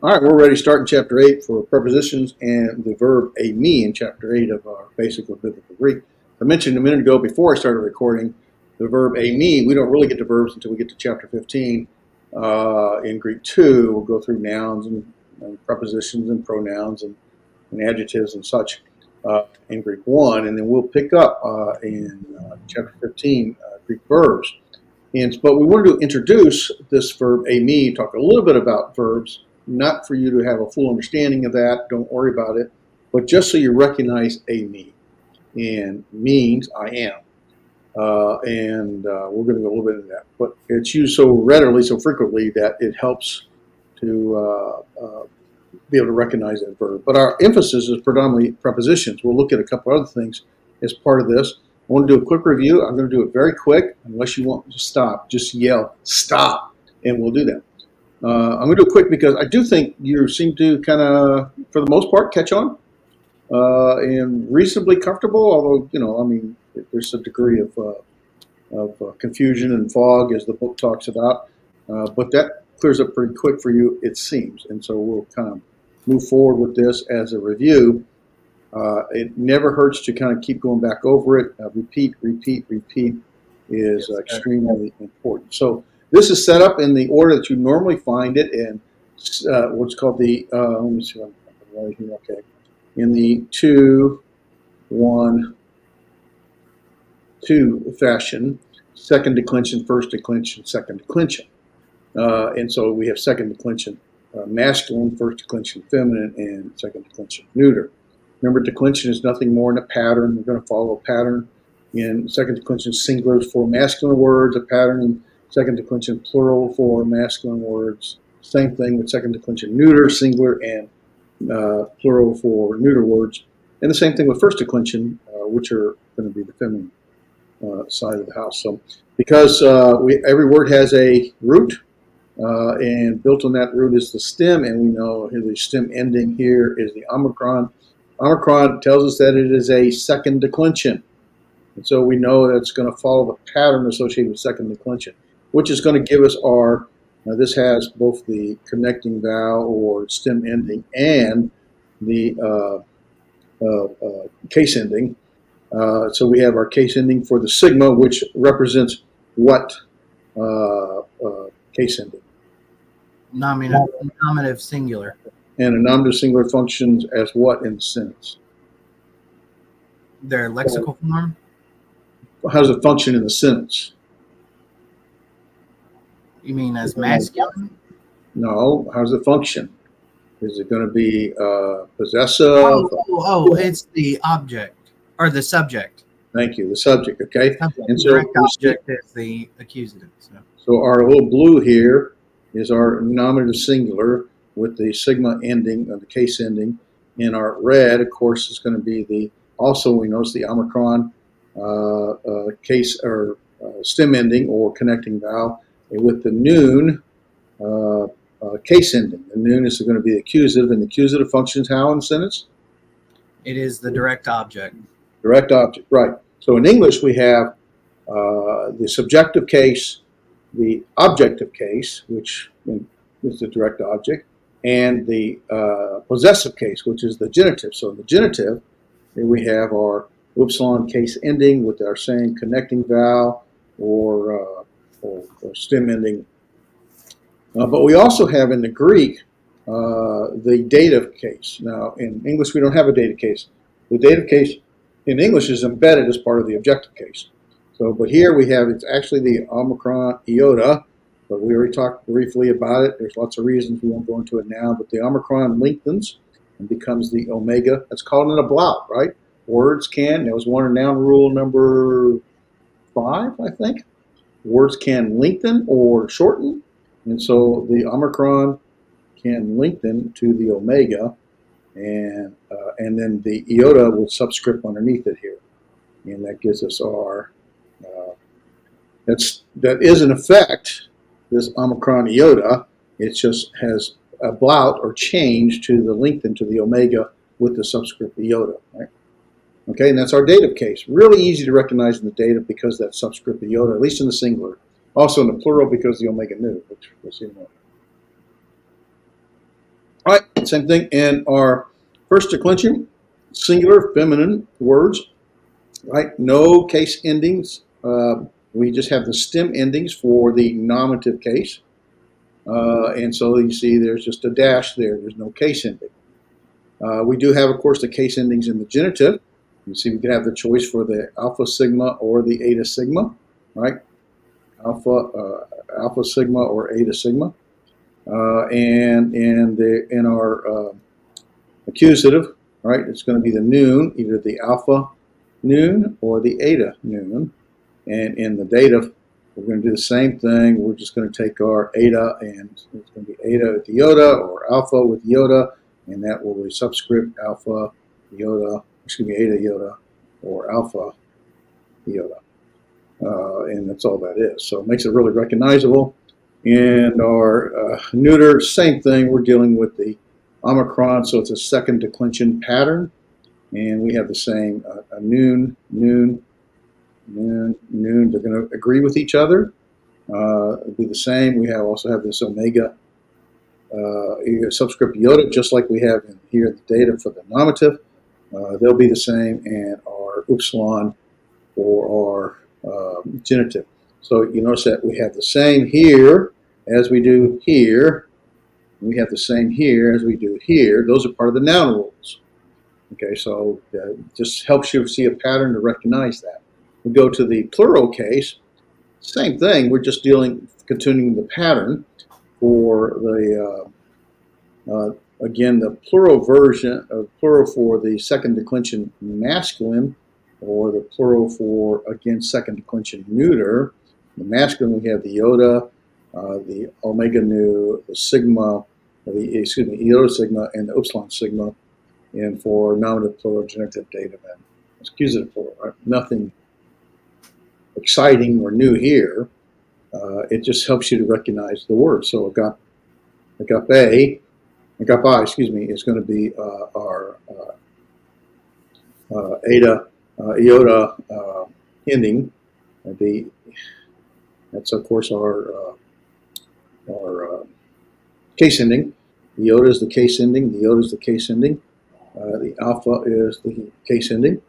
All right, we're ready to start in Chapter 8 for prepositions and the verb eİmī in Chapter 8 of our Basic of Biblical Greek. I mentioned a minute ago before I started recording the verb eİmī. We don't really get to verbs until we get to Chapter 15 in Greek 2. We'll go through nouns and prepositions and pronouns and adjectives and such in Greek 1, and then we'll pick up in Chapter 15 Greek verbs. But we wanted to introduce this verb eİmī, talk a little bit about verbs, not for you to have a full understanding of that, don't worry about it, but just so you recognize eİmī, and means I am. We're going to go a little bit into that. But it's used so readily, so frequently, that it helps to be able to recognize that verb. But our emphasis is predominantly prepositions. We'll look at a couple other things as part of this. I want to do a quick review. I'm going to do it very quick. Unless you want to stop, just yell, stop, and we'll do that. I'm going to do it quick because I do think you seem to kind of, for the most part, catch on and reasonably comfortable, although, there's a degree of confusion and fog, as the book talks about. But that clears up pretty quick for you, it seems. And so we'll kind of move forward with this as a review. It never hurts to kind of keep going back over it. Repeat is extremely important. So this is set up in the order that you normally find it in what's called the, let me see if I can right here, okay. In the 2, 1, 2 fashion, second declension, first declension, second declension. And so we have second declension masculine, first declension feminine, and second declension neuter. Remember, declension is nothing more than a pattern. We're going to follow a pattern in second declension singulars for masculine words, a pattern in second declension plural for masculine words. Same thing with second declension neuter, singular, and plural for neuter words. And the same thing with first declension, which are going to be the feminine side of the house. So because every word has a root, and built on that root is the stem, and we know the stem ending here is the omicron. Omicron tells us that it is a second declension. And so we know that it's going to follow the pattern associated with second declension, which is going to give us our, this has both the connecting vowel or stem ending and the case ending. So we have our case ending for the sigma, which represents what case ending? Nominative singular. And a nominative singular functions as what in the sentence? Their lexical form? How does it function in the sentence? You mean as masculine? No. How does it function? Is it going to be possessive? Oh, it's the object or the subject. Thank you. The subject, okay? And so direct object is the accusative. So our little blue here is our nominative singular with the sigma ending, the case ending. And our red, of course, is going to be the, also we notice the omicron case or stem ending or connecting vowel. And with the noon case ending. The noon is going to be the accusative, and the accusative functions how in the sentence? It is the direct object. Direct object, right. So in English we have the subjective case, the objective case, which is the direct object, and the possessive case, which is the genitive. So in the genitive, here we have our upsilon case ending with our same connecting vowel or stem ending. But we also have in the Greek the dative case. Now in English we don't have a dative case. The dative case in English is embedded as part of the objective case. So, but here we have, it's actually the omicron iota, but we already talked briefly about it. There's lots of reasons, we won't go into it now, but the omicron lengthens and becomes the omega. That's called an ablaut, right? Words can, there was one in noun rule number 5, I think. Words can lengthen or shorten, and so the omicron can lengthen to the omega, and then the iota will subscript underneath it here, and that gives us our that is in effect this omicron iota. It just has a blout or change to the lengthen to the omega with the subscript iota, right? Okay, and that's our dative case. Really easy to recognize in the dative because that subscript iota, at least in the singular. Also in the plural because the omega nu, which we'll see more. Same thing in our first declension, singular feminine words, right? No case endings. We just have the stem endings for the nominative case. And so you see there's just a dash there. There's no case ending. We do have, of course, the case endings in the genitive. You see we can have the choice for the alpha sigma or the eta sigma, right? Alpha sigma or eta sigma. And in our accusative, right, it's going to be the noon, either the alpha noon or the eta noon. And in the dative, we're going to do the same thing. We're just going to take our eta, and it's going to be eta with the iota or alpha with iota, and that will be subscript alpha iota, eta iota, or alpha iota. And that's all that is. So it makes it really recognizable. And our neuter, same thing. We're dealing with the Omicron, so it's a second declension pattern. And we have the same noon, noon, noon, noon. They're going to agree with each other. It'll be the same. We also have this omega subscript iota, just like we have in here in the data for the nominative. They'll be the same, and our upsilon for our genitive. So you notice that we have the same here as we do here. We have the same here as we do here. Those are part of the noun rules. Okay, so just helps you see a pattern to recognize that. We go to the plural case, same thing. We're just continuing the pattern for the, again, the plural version of plural for the second declension masculine, or the plural for, again, second declension neuter. The masculine, we have the iota, the omega nu, the sigma, iota sigma, and the upsilon sigma. And for nominative plural, genitive, dative, and accusative plural, right? Nothing exciting or new here. It just helps you to recognize the word. So agape, is going to be our eta, iota ending. That's of course our case ending. The iota is the case ending. The iota is the case ending. The alpha is the case ending.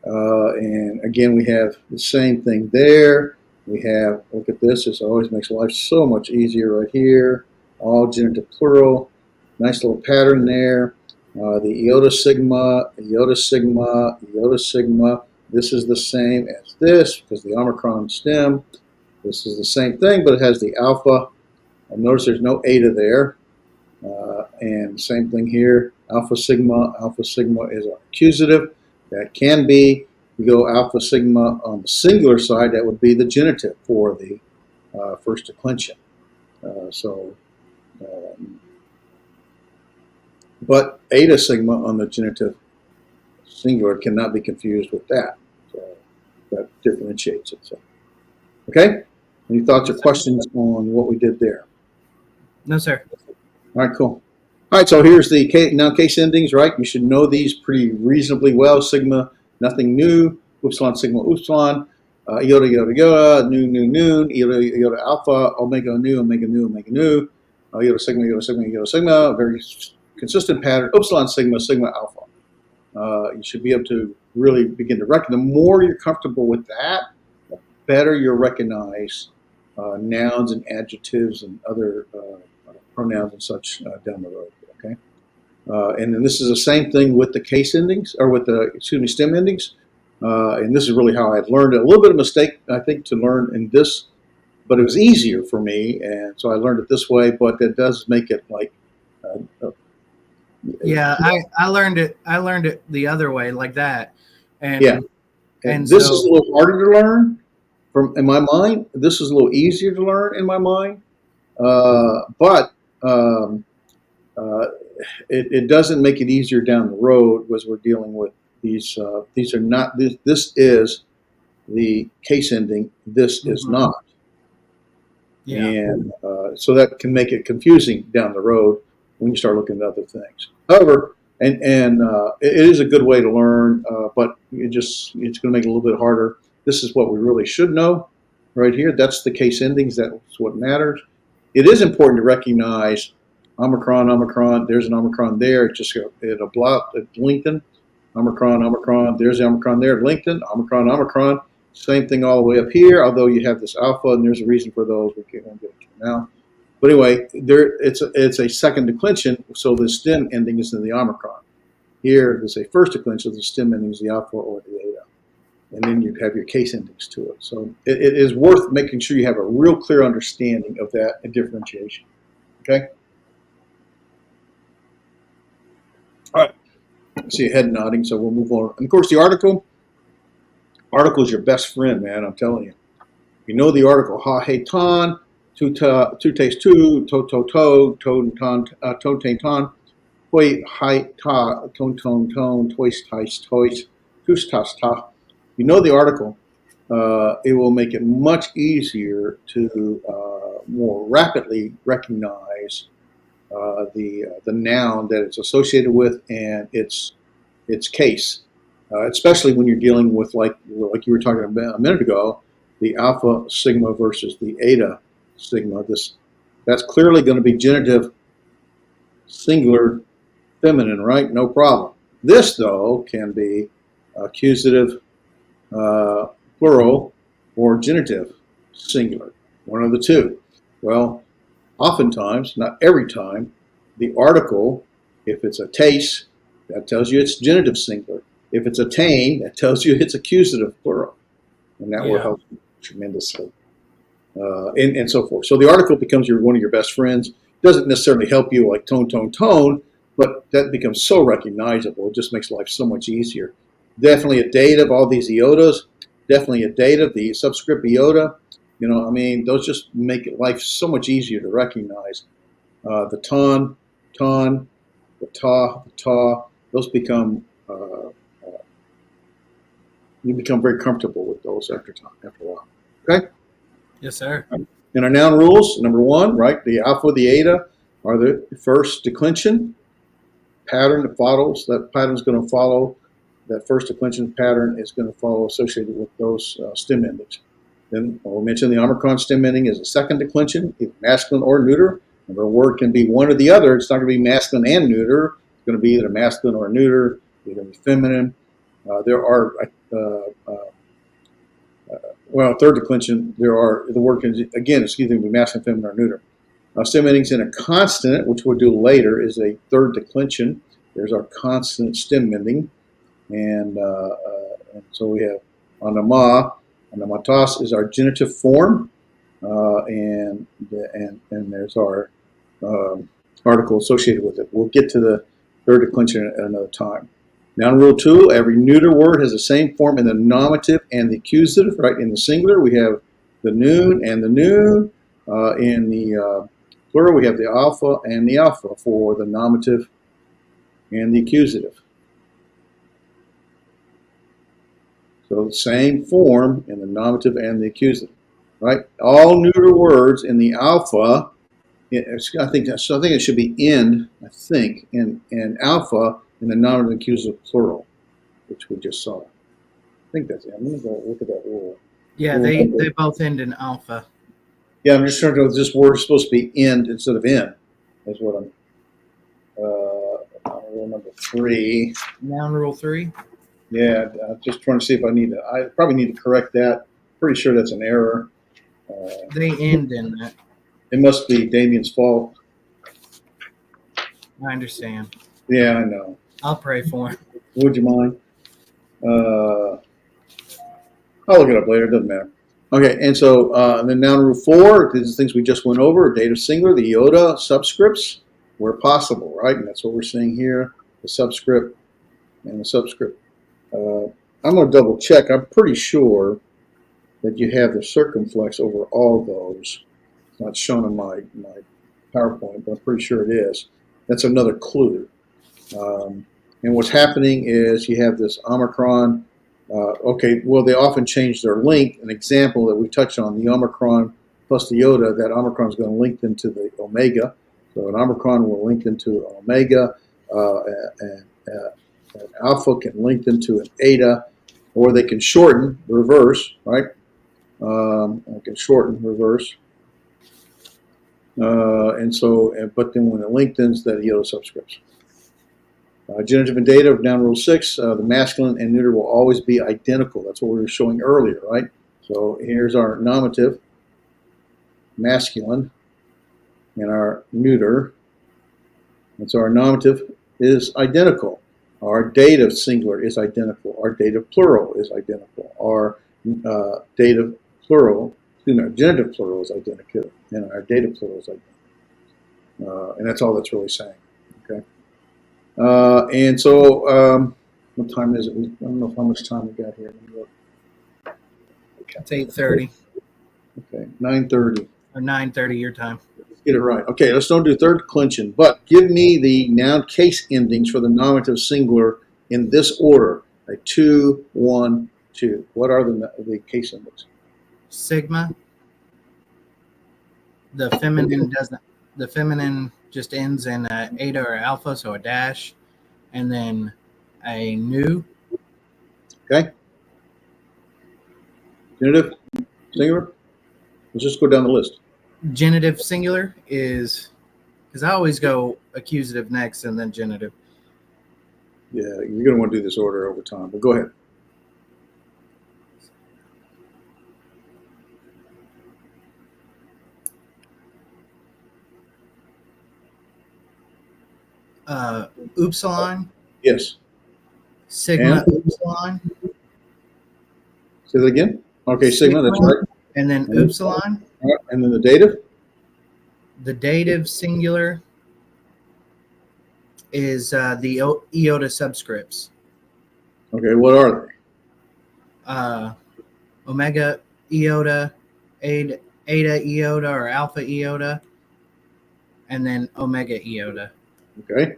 And again, we have the same thing there. We have, look at this, this always makes life so much easier right here. All genitive plural. Nice little pattern there. The iota sigma, iota sigma, iota sigma. This is the same as this because the Omicron stem. This is the same thing, but it has the alpha. And notice there's no eta there. And same thing here. Alpha sigma is our accusative. That can be, we go alpha sigma on the singular side, that would be the genitive for the first declension. But eta sigma on the genitive singular cannot be confused with that. So that differentiates it. So, okay? Any thoughts or questions on what we did there? No, sir. All right, cool. All right, so here's the noun case endings, right? You should know these pretty reasonably well. Sigma, nothing new. Upsilon, sigma, upsilon. Iota, iota, iota. Noon, noon, noon. Iota, iota, alpha. Omega, nu, omega, nu, omega, nu. Iota, sigma, iota, sigma, iota, sigma. Very consistent pattern. Upsilon, sigma, sigma, alpha. You should be able to really begin to recognize. The more you're comfortable with that, the better you'll recognize nouns and adjectives and other pronouns and such down the road. Okay, and then this is the same thing with the case endings, or with the stem endings. And this is really how I've learned it. A little bit of mistake, I think, to learn in this, but it was easier for me, and so I learned it this way. But that does make it like. Yeah, I learned it. I learned it the other way, like that. And yeah, and this is a little harder to learn in my mind. This is a little easier to learn in my mind, but. It doesn't make it easier down the road as we're dealing with these. These are not. This is the case ending. This is not. Yeah. And so that can make it confusing down the road when you start looking at other things. However, and it is a good way to learn, but it's going to make it a little bit harder. This is what we really should know right here. That's the case endings. That's what matters. It is important to recognize Omicron, Omicron, there's an Omicron there. It'll blot, it lengthen. Omicron, Omicron, there's the Omicron there, lengthen. Omicron, Omicron, same thing all the way up here, although you have this alpha, and there's a reason for those. We won't get into now. But anyway, it's a second declension, so the stem ending is in the Omicron. Here, there's a first declension, the stem ending is the alpha or the eta. And then you have your case endings to it. So it is worth making sure you have a real clear understanding of that and differentiation. Okay? All right. I see your head nodding, so we'll move on. And of course, the article is your best friend, man, I'm telling you. You know the article, ha, hey, ton, tu taste tu, to, ton, ton, hoi, hi, ta, ton, tois, tais, tois, tus, tas, ta. You know the article. It will make it much easier to more rapidly recognize the noun that it's associated with and its case, especially when you're dealing with like you were talking about a minute ago, the alpha sigma versus the eta sigma. That's clearly going to be genitive, singular, feminine, right? No problem. This though can be accusative, plural, or genitive, singular. One of the two. Well, oftentimes, not every time, the article, if it's a taste, that tells you it's genitive singular. If it's a tain, that tells you it's accusative plural. And that will help you tremendously. And so forth. So the article becomes one of your best friends. Doesn't necessarily help you like tone, but that becomes so recognizable. It just makes life so much easier. Definitely a dative, all these iotas, definitely a dative, the subscript iota. You know, I mean, those just make life so much easier to recognize. The ton, the ta, those become, you become very comfortable with those after a while. Okay? Yes, sir. In our noun rules, number one, right, the alpha, the eta are the first declension pattern that follows. That pattern is going to follow. That first declension pattern is going to follow associated with those stem endings. Then I'll mention the Omicron stem ending is a second declension, either masculine or neuter. And the word can be one or the other. It's not going to be masculine and neuter. It's going to be either masculine or neuter. It's going to be feminine. There are, third declension, the word can, again, it's either going to be masculine, feminine, or neuter. Stem endings in a consonant, which we'll do later, is a third declension. There's our consonant stem ending. And so we have anama. Anamatos is our genitive form, and there's our article associated with it. We'll get to the third declension at another time. Noun rule 2, every neuter word has the same form in the nominative and the accusative, right? In the singular, we have the noon and the noon. In the plural, we have the alpha and the alpha for the nominative and the accusative. So the same form in the nominative and the accusative, right? All neuter words in the alpha, I think it should be in alpha in the nominative and accusative plural, which we just saw. I think that's it. I'm going to go look at that rule. Yeah, they both end in alpha. Yeah, I'm just trying to know if this word is supposed to be end instead of in. That's what I'm. Rule number 3. Noun rule 3. Yeah, I'm just trying to see if I probably need to correct that. Pretty sure that's an error. They end in that. It must be Damien's fault. I understand. Yeah, I know. I'll pray for him. Would you mind? I'll look it up later. It doesn't matter. Okay, and so then noun rule 4, these are things we just went over. Dative singular, the iota, subscripts, where possible, right? And that's what we're seeing here, the subscript and the subscript. I'm going to double check. I'm pretty sure that you have the circumflex over all those. It's not shown in my PowerPoint, but I'm pretty sure it is. That's another clue. And what's happening is you have this Omicron. They often change their length. An example that we touched on, the Omicron plus the iota, that Omicron is going to link into the omega. So an Omicron will link into omega, and alpha can link into an eta, or they can shorten, reverse, right? They can shorten, reverse. But then when it lengthens, that eota subscripts. Genitive and dative, noun rule 6, the masculine and neuter will always be identical. That's what we were showing earlier, right? So here's our nominative, masculine, and our neuter. And so our nominative is identical. Our dative singular is identical. Our dative plural is identical. Our dative plural, genitive plural is identical. And our dative plural is identical. And that's all that's really saying. Okay. And so, what time is it? I don't know how much time we got here. It's 8:30 Okay, 9:30. or 9:30 your time. Get it right. Okay, let's don't do third declension, but give me the noun case endings for the nominative singular in this order: 2, 1, 2. What are the case endings? Sigma. The feminine doesn't. The feminine just ends in eta or alpha, so a dash, and then a nu. Okay. Genitive singular. Let's just go down the list. Genitive singular is, because I always go accusative next and then genitive. Yeah, you're going to want to do this order over time, but go ahead. Upsilon. Yes. Sigma And? upsilon. Say that again. Okay, sigma, that's right. And then upsilon. All right, and then the dative? The dative singular is the iota subscripts. Okay, what are they? Omega iota, eta iota or alpha iota, and then omega iota. Okay.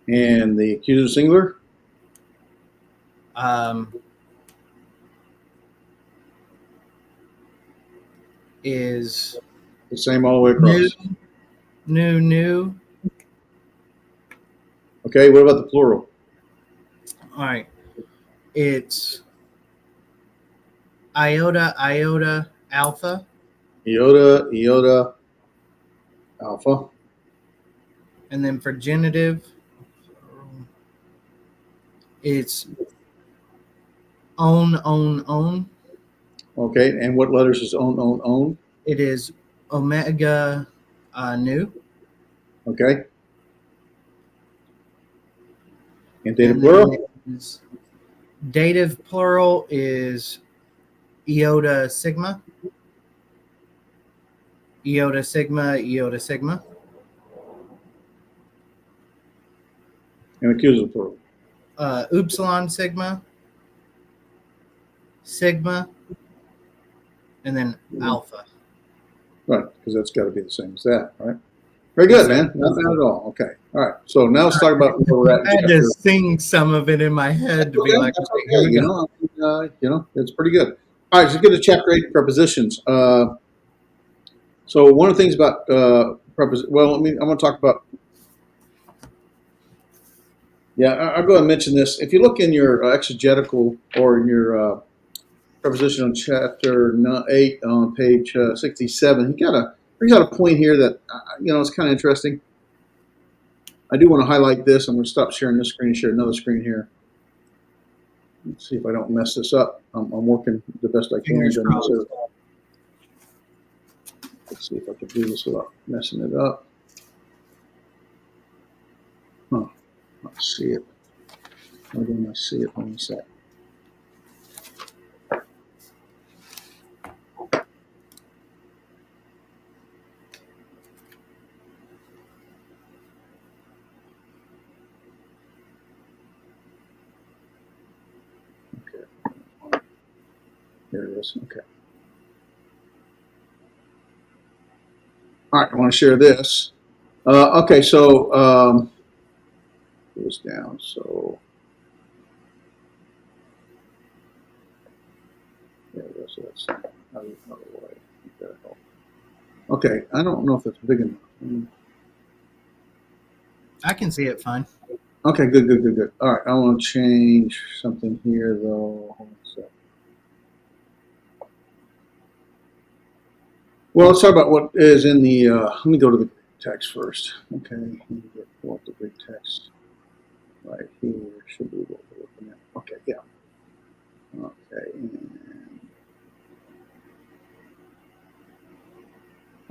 And the accusative singular? Is the same all the way across. Nu. Okay, what about the plural? All right. It's iota, alpha. Iota, alpha. And then for genitive, it's own. Okay, and what letters is own? It is omega nu. Okay. And dative plural? Dative plural is iota sigma. Iota sigma. And accusative plural? Upsilon sigma, and then alpha. Right, because that's got to be the same as that, right? Very good, man. Not bad at all. Okay. All right. So now let's talk about where we're at. I had to sing some of it in my head to be like, okay, here we go. It's pretty good. All right, so get to chapter 8, prepositions. So one of the things about prepositions, I'm going to talk about. Yeah, I'll go ahead and mention this. If you look in your exegetical or in your preposition on chapter 8 on page 67, he got a point here that it's kind of interesting. I do want to highlight this. I'm going to stop sharing this screen and share another screen here. Let's see if I don't mess this up. I'm working the best I can. Let's see if I can do this without messing it up. Huh. Let's see it. Why don't I see it on the set? Okay. There it is. Okay. All right. I want to share this. Okay. So it was down. So there it is. So that's another way. Okay. I don't know if it's big enough. I can see it fine. Okay, good. All right, I want to change something here, though. Hold on a sec. Well, let's talk about what is in the, let me go to the Greek text first. Okay, let me pull up the Greek text right here. Should be what we're looking at. Okay, yeah. Okay.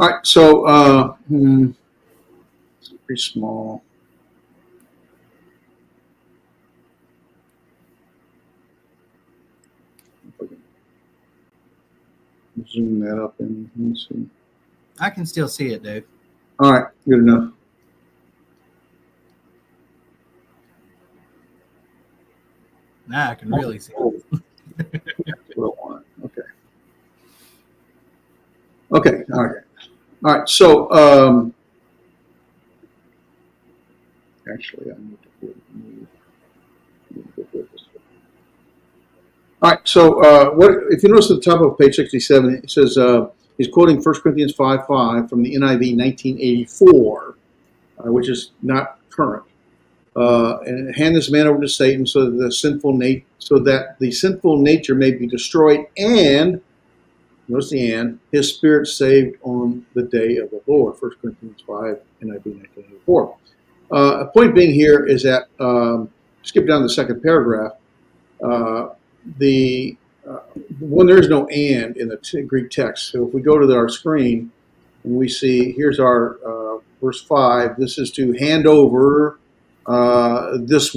All right, so it's pretty small. Zoom that up and let's see. I can still see it, Dave. All right, good enough. Now I can really see it. That's what I want. Okay. Okay. All right. All right. So, actually, I need to move this. All right. So, what if you notice at the top of page 67, it says he's quoting 1 Corinthians 5:5 from the NIV 1984, which is not current. And hand this man over to Satan so that the sinful nature may be destroyed, and notice the and his spirit saved on the day of the Lord. 1 Corinthians 5, NIV 1984. A point being here is that skip down to the second paragraph. When there's no and in the Greek text, so if we go to our screen and we see here's our verse 5. This is to hand over this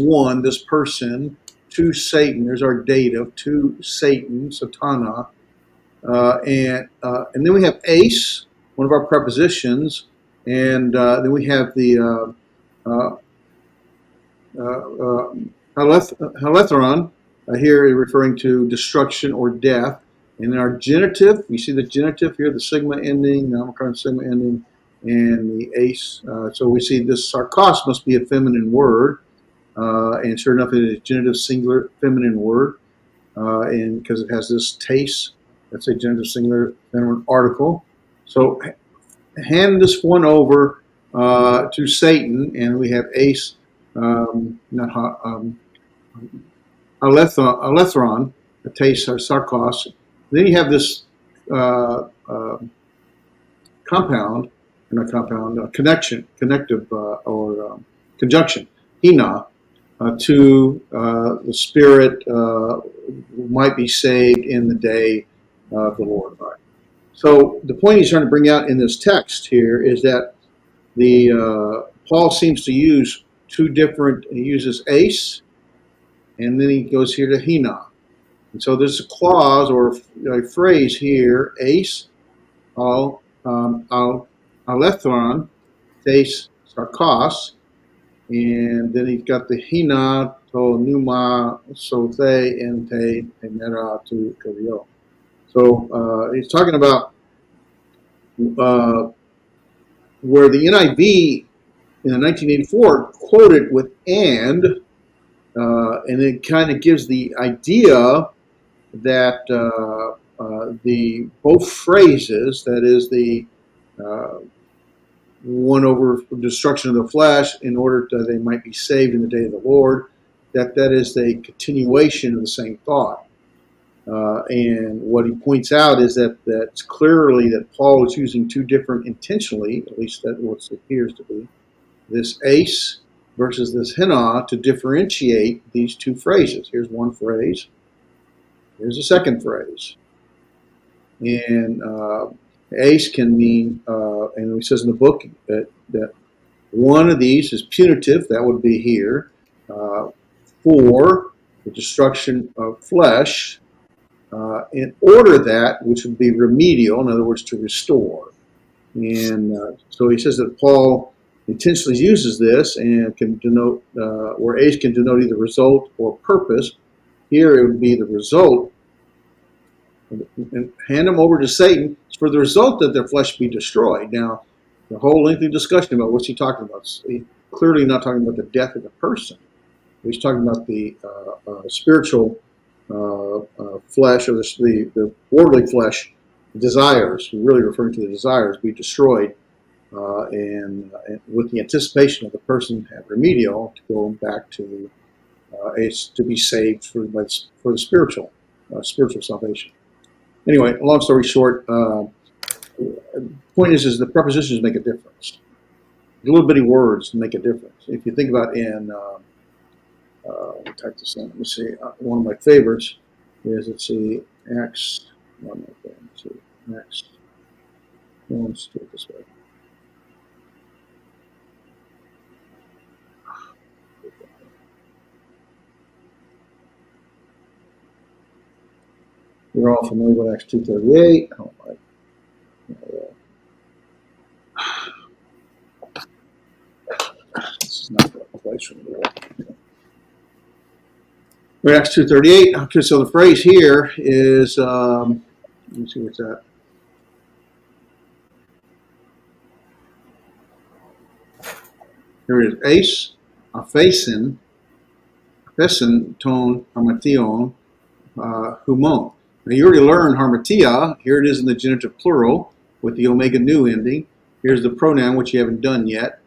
person to Satan. There's our dative, to Satan, Satana. And then we have ace, one of our prepositions, and then we have the halethron, here referring to destruction or death. And then our genitive, we see the genitive here, the sigma ending, the omicron sigma ending, and the ace. So we see this sarcos must be a feminine word, and sure enough, it is genitive singular feminine word, and because it has this taste, that's a genitive singular feminine article. So hand this one over to Satan, and we have ace, alethron, a taste, sarcos. Then you have this compound, not compound, connective or conjunction, hina, to the spirit might be saved in the day of the Lord. So the point he's trying to bring out in this text here is that Paul seems to use two different. He uses ace, and then he goes here to hina. And so there's a clause or a phrase here, ace, alethron, taste, sarcos, and then he's got the hina, to pneuma, sote, ente, emera, to kavio. So he's talking about where the NIV in the 1984 quoted with and it kind of gives the idea that the both phrases, that is the one over destruction of the flesh in order that they might be saved in the day of the Lord, that is a continuation of the same thought. And what he points out is that it's clearly that Paul is using two different intentionally, at least that's what it appears to be, this ace versus this hina, to differentiate these two phrases. Here's one phrase. Here's a second phrase. And ace can mean, and it says in the book that one of these is punitive, that would be here, for the destruction of flesh, in order that, which would be remedial, in other words, to restore. And so he says that Paul intentionally uses this and can denote, where ace can denote either result or purpose. Here it would be the result, and hand them over to Satan for the result that their flesh be destroyed. Now, the whole lengthy discussion about what's he talking about. He's clearly not talking about the death of the person. He's talking about the spiritual flesh, or the worldly flesh desires, really referring to the desires, be destroyed, and with the anticipation of the person have remedial to go back to to be saved for the spiritual salvation. Anyway, long story short, the point is the prepositions make a difference. The little bitty words make a difference. If you think about in, type this in. Let me see. One of my favorites is, let's see, Acts. One more thing. Let's see, Acts. Let's do it this way. We're all familiar with Acts 2:38. Oh my. This is not the place for me to work. We're Acts 2:38. Okay, so the phrase here is, let me see what's that. Here it is. Ace, aphasin, ton, harmation, humon. Now you already learned harmatia. Here it is in the genitive plural with the omega nu ending. Here's the pronoun, which you haven't done yet.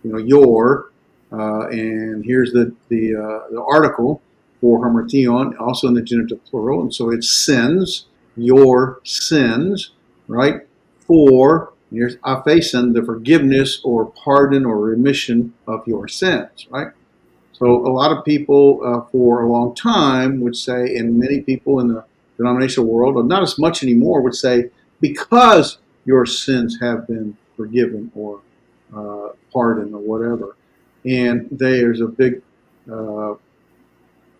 Your, and here's the article for harmation, also in the genitive plural, and so it's sins, your sins, right? For, here's aphasin, the forgiveness or pardon or remission of your sins, right? So a lot of people for a long time would say, and many people in the denominational world, not as much anymore, would say, because your sins have been forgiven or pardoned or whatever. And there's a big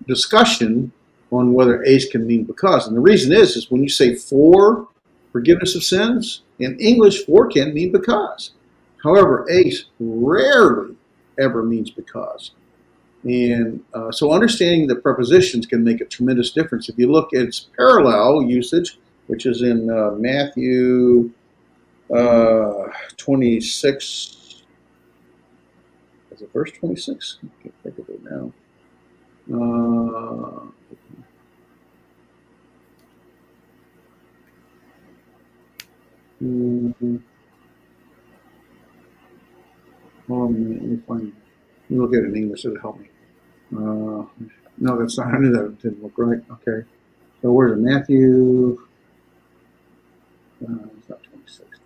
discussion on whether ace can mean because. And the reason is when you say for forgiveness of sins, in English, for can mean because. However, ace rarely ever means because. And so understanding the prepositions can make a tremendous difference. If you look at its parallel usage, which is in Matthew 26, is it verse 26? I can't think of it now. Let me find. Let me look at it in English. It'll help me. No, that's not. I knew that didn't look right. Okay. So where's it? Matthew. It's not 26.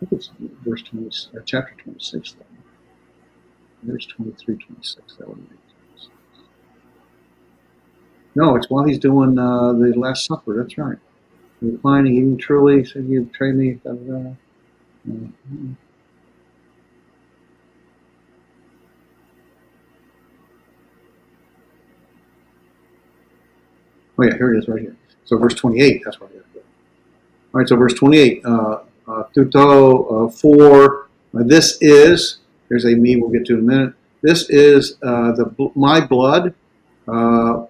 I think it's verse 20, chapter 26. Then. Verse 23, 26. That would make sense. No, it's while he's doing the Last Supper. That's right. Reclining, even truly, said you betray me. Oh yeah, here it is right here. So verse 28, that's where I got to go. All right, so verse 28, tuto, for, this is, here's eīmī, we'll get to in a minute. This is my blood of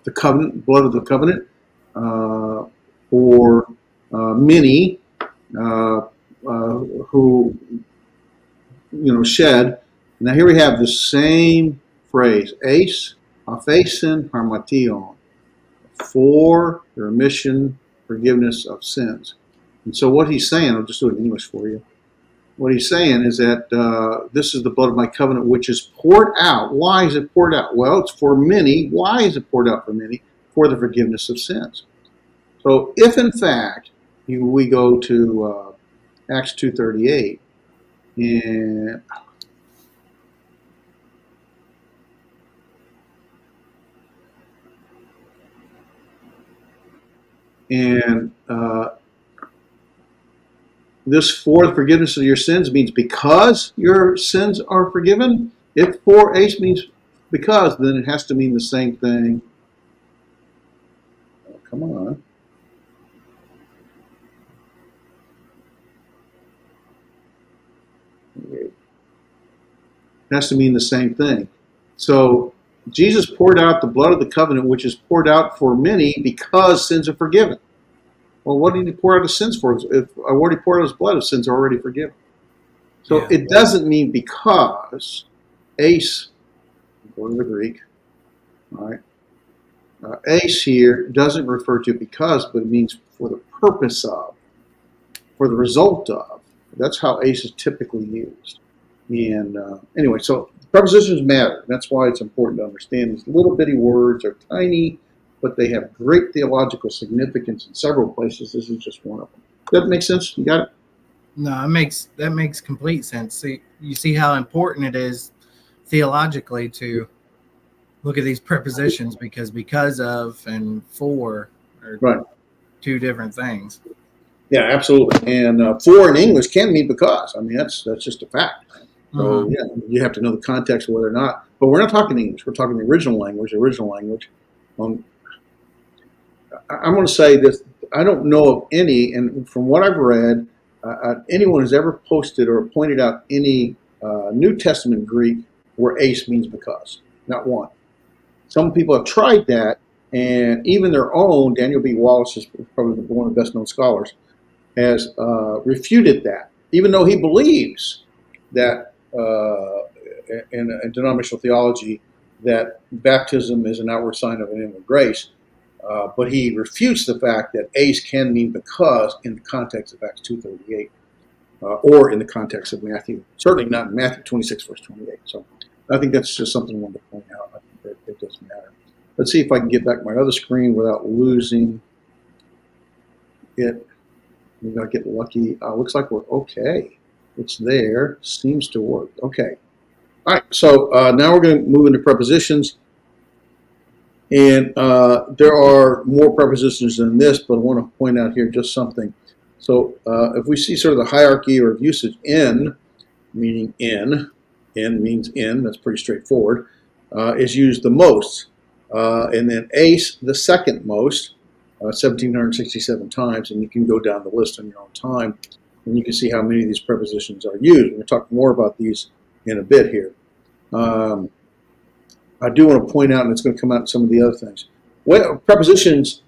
the covenant, blood of the covenant, for many who, shed. Now here we have the same phrase, ace, aphasin, harmation, for the remission, forgiveness of sins. And so what he's saying, I'll just do it in English for you. What he's saying is that this is the blood of my covenant, which is poured out. Why is it poured out? Well, it's for many. Why is it poured out for many? For the forgiveness of sins. So if in fact we go to Acts 2:38 and this for the forgiveness of your sins means because your sins are forgiven. If for ace means because, then it has to mean the same thing. Oh, come on. It has to mean the same thing. So Jesus poured out the blood of the covenant, which is poured out for many because sins are forgiven. Well, what did he pour out his sins for? If I already poured out his blood, his sins are already forgiven. So it doesn't mean because. Ace, go to the Greek, all right? Ace here doesn't refer to because, but it means for the purpose of, for the result of. That's how ace is typically used. And anyway, so prepositions matter. That's why it's important to understand these little bitty words are tiny, but they have great theological significance in several places. This is just one of them. Does that make sense? You got it? No, that makes complete sense. See, you see how important it is theologically to look at these prepositions because of and for are Right. two different things. Yeah, absolutely. And for in English can mean because. I mean, that's just a fact. So yeah, you have to know the context of whether or not. But we're not talking English. We're talking the original language. I'm going to say this. I don't know of any, and from what I've read, anyone who's ever posted or pointed out any New Testament Greek where ace means because. Not one. Some people have tried that, and even their own, Daniel B. Wallace is probably one of the best known scholars, has refuted that, even though he believes that in denominational theology that baptism is an outward sign of an inward grace. But he refutes the fact that ace can mean because in the context of Acts 2:38, or in the context of Matthew, certainly not in Matthew 26, verse 28. So I think that's just something I wanted to point out. I think that it doesn't matter. Let's see if I can get back my other screen without losing it. Maybe I'll get lucky. Looks like we're okay. It's there. Seems to work. Okay. All right. So now we're going to move into prepositions. And there are more prepositions than this, but I want to point out here just something. So if we see sort of the hierarchy or of usage, in, meaning in means in, that's pretty straightforward, is used the most. And then ace, the second most, 1,767 times, and you can go down the list on your own time, and you can see how many of these prepositions are used. We're going to talk more about these in a bit here. I do want to point out, and it's going to come out in some of the other things. Well, prepositions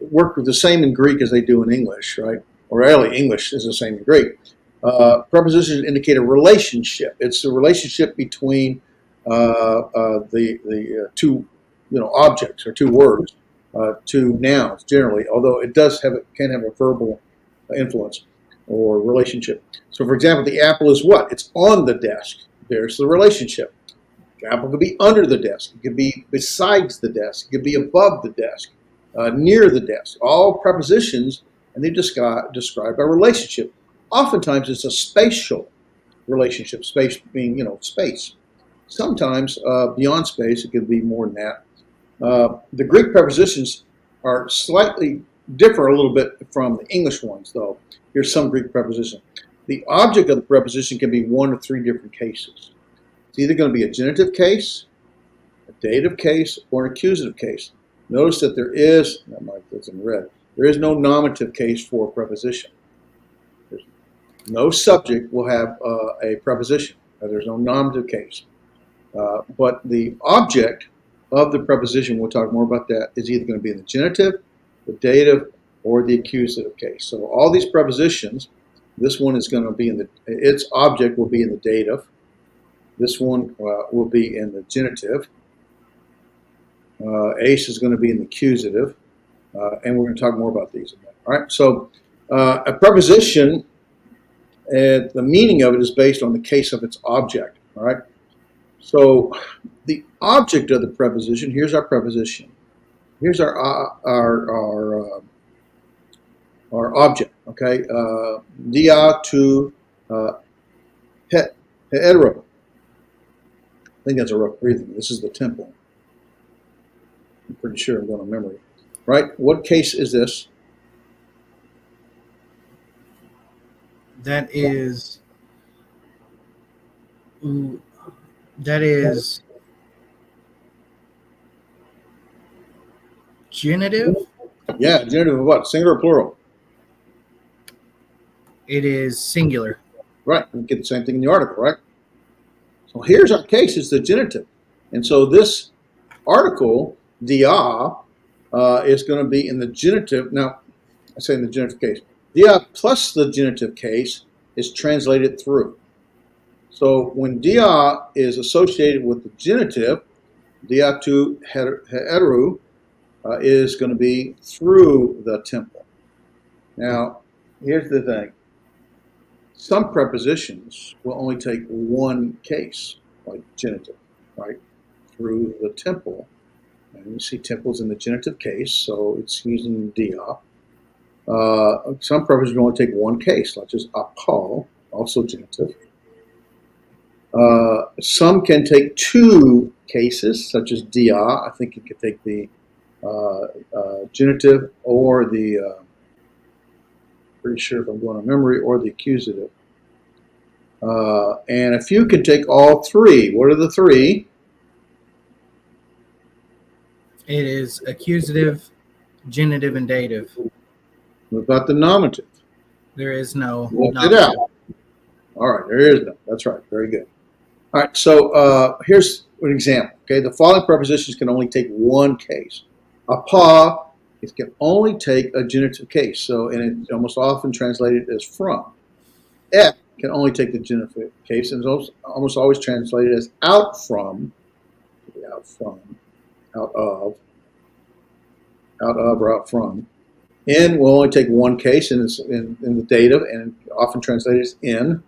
work the same in Greek as they do in English, right? Or really, English is the same in Greek. Prepositions indicate a relationship. It's the relationship between the two, objects or two words, two nouns generally. Although it can have a verbal influence or relationship. So, for example, the apple is what? It's on the desk. There's the relationship. The apple could be under the desk. It could be besides the desk. It could be above the desk, near the desk. All prepositions, and they describe a relationship. Oftentimes, it's a spatial relationship. Space being, space. Sometimes beyond space, it could be more than that. The Greek prepositions are slightly differ a little bit from the English ones, though. Here's some Greek preposition. The object of the preposition can be one of three different cases. It's either going to be a genitive case, a dative case, or an accusative case. Notice that there is no nominative case for a preposition. No subject will have a preposition. There's no nominative case. But the object of the preposition, we'll talk more about that, is either going to be in the genitive, the dative, or the accusative case. So all these prepositions, this one is going to be its object will be in the dative. This one will be in the genitive. Ace is going to be in the accusative. And we're going to talk more about these in a minute. All right. So a preposition, the meaning of it is based on the case of its object. All right. So the object of the preposition, here's our preposition. Here's our object. Okay. Dia to hetero. I think that's a rough breathing. This is the temple. I'm pretty sure I'm going to memory. Right? What case is this? That is genitive. Yeah, genitive of what? Singular or plural? It is singular. Right. We get the same thing in the article, right? So here's our case. It's the genitive. And so this article, dia, is going to be in the genitive. Now, I say in the genitive case. Dia plus the genitive case is translated through. So when dia is associated with the genitive, dia tu heteru is going to be through the temple. Now, here's the thing. Some prepositions will only take one case, like genitive, right? Through the temple. And you see temple's in the genitive case, so it's using dia. Some prepositions only take one case, such as apal, also genitive. Some can take two cases, such as dia. I think you could take the genitive or the, pretty sure if I'm going on memory, or the accusative. And a few can take all three. What are the three? It is accusative, genitive, and dative. What about the nominative? There is no Left it nominative. out. All right, there is none. That's right. Very good. All right, so here's an example. Okay, the following prepositions can only take one case. Apa, it can only take a genitive case, so and it's almost often translated as from. Et can only take the genitive case, and it's almost always translated as out from, out of or out from. In will only take one case, and it's in the dative, and often translated as in.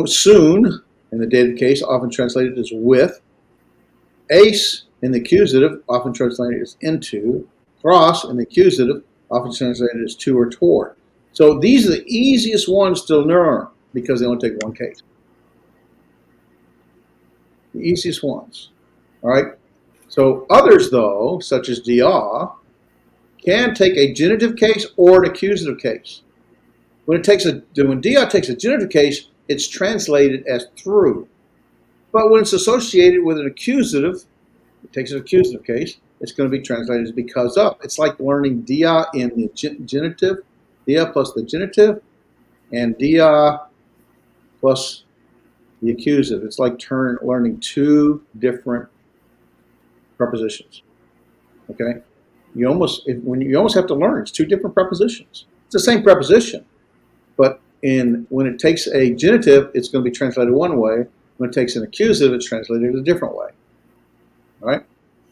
Soon, in the dative case, often translated as with. Ace, in the accusative, often translated as into. Cross, in the accusative, often translated as to or toward. So these are the easiest ones to learn because they only take one case. The easiest ones. All right. So others, though, such as dia, can take a genitive case or an accusative case. When dia takes a genitive case, it's translated as through. But when it's associated with an accusative, it takes an accusative case, it's going to be translated as because of. It's like learning dia in the genitive, dia plus the genitive, and dia plus the accusative. It's like learning two different prepositions. Okay? You almost have to learn. It's two different prepositions. It's the same preposition, but when it takes a genitive, it's going to be translated one way. When it takes an accusative, it's translated a different way. All right?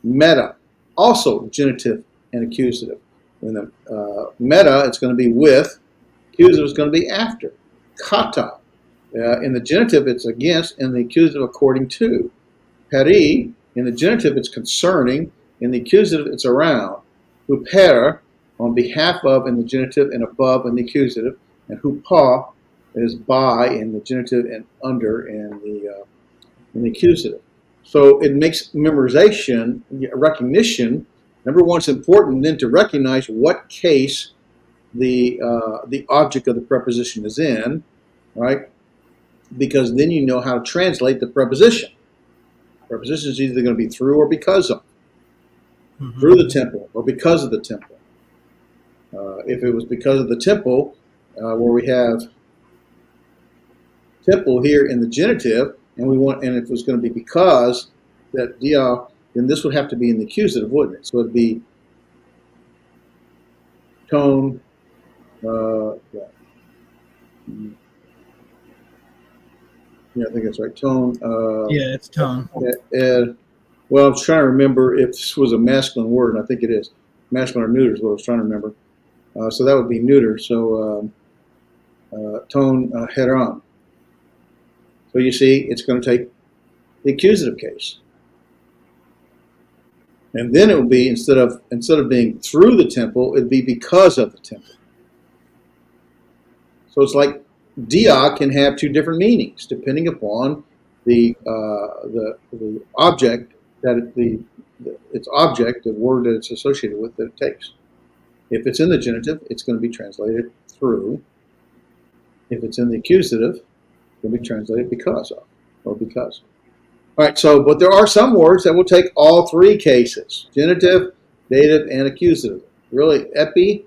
Meta, also genitive and accusative. In the meta, it's going to be with. Accusative is going to be after. Kata, in the genitive, it's against. In the accusative, according to. Peri, in the genitive, it's concerning. In the accusative, it's around. Huper, on behalf of in the genitive and above in the accusative. And hupa is by in the genitive and under in the accusative. So it makes memorization, recognition. Number one, it's important then to recognize what case the object of the preposition is in, right? Because then you know how to translate the preposition. Preposition is either going to be through or because of. Mm-hmm. Through the temple or because of the temple. If it was because of the temple, where we have temple here in the genitive, and if it was going to be because that dia, then this would have to be in the accusative, wouldn't it? So it'd be tone. Yeah, I think that's right. Tone. Yeah, it's tone. Well, I was trying to remember if this was a masculine word, and I think it is. Masculine or neuter is what I was trying to remember. So that would be neuter. So tone heron. So you see, it's going to take the accusative case. And then it would be, instead of being through the temple, it'd be because of the temple. So it's like dia can have two different meanings depending upon the object its object, the word that it's associated with that it takes. If it's in the genitive, it's going to be translated through. If it's in the accusative, it's going to be translated because of, or because. All right, but there are some words that will take all three cases, genitive, dative, and accusative. Really, epi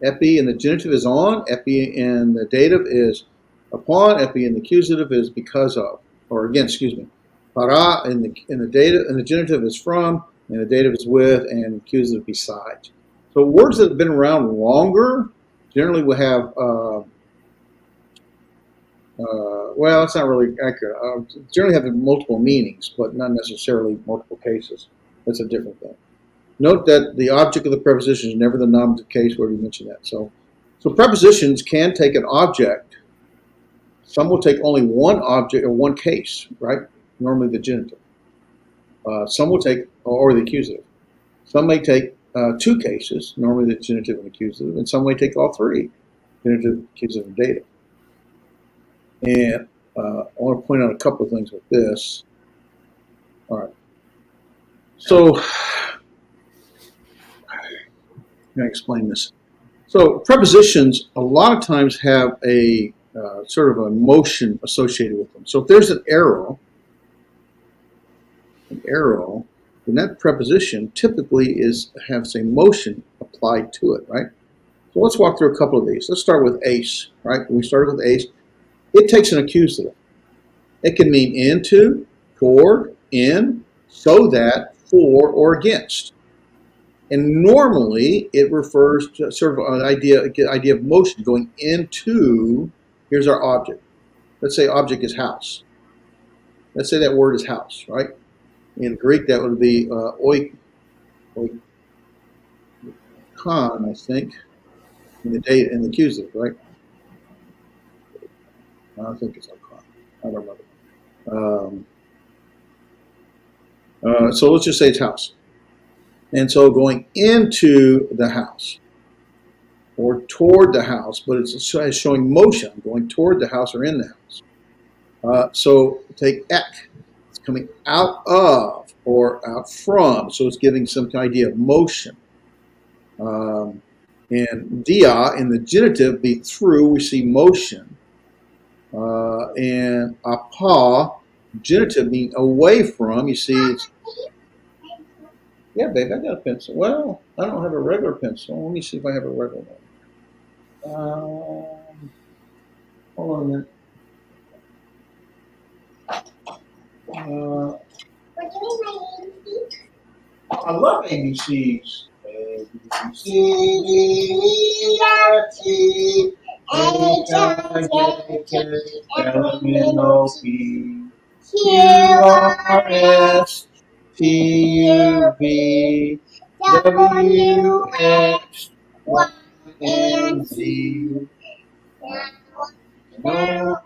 in the genitive is on, epi in the dative is upon, epi in the accusative is because of, or again, excuse me. Para in the dative, and the genitive is from, and the dative is with, and accusative besides. So words that have been around longer generally will have, well, it's not really accurate. Generally have multiple meanings, but not necessarily multiple cases. That's a different thing. Note that the object of the preposition is never the nominative case. Where you mentioned that. So prepositions can take an object. Some will take only one object or one case, right? Normally the genitive. Some will take, or the accusative. Some may take two cases, normally the genitive and accusative, and some may take all three, genitive, accusative, and dative. And I want to point out a couple of things with this. All right. So, let me explain this. So, prepositions a lot of times have a sort of a motion associated with them. So, if there's an arrow, then that preposition typically has a motion applied to it, right? So let's walk through a couple of these. Let's start with ace, right? When we started with ace, it takes an accusative. It can mean into, toward, in, so that, for, or against. And normally it refers to sort of an idea of motion going into, here's our object. Let's say object is house. Let's say that word is house, right? In Greek, that would be oikon, I think, in the accusative, right? I think it's oikon. I don't remember. So let's just say it's house. And so going into the house or toward the house, but it's showing motion, going toward the house or in the house. So take ek. It's coming out of or out from, so it's giving some idea of motion. And dia in the genitive be through, we see motion. And apa, genitive mean away from, you see it's, yeah, babe, I got a pencil. Well, I don't have a regular pencil. Let me see if I have a regular one. Hold on a minute. I love ABCs. A, B, C, D, E, F, G, H, I, J, K, L, M, N, O, P, Q, R, S, T, U, V, W, X, Y, and Z. Now,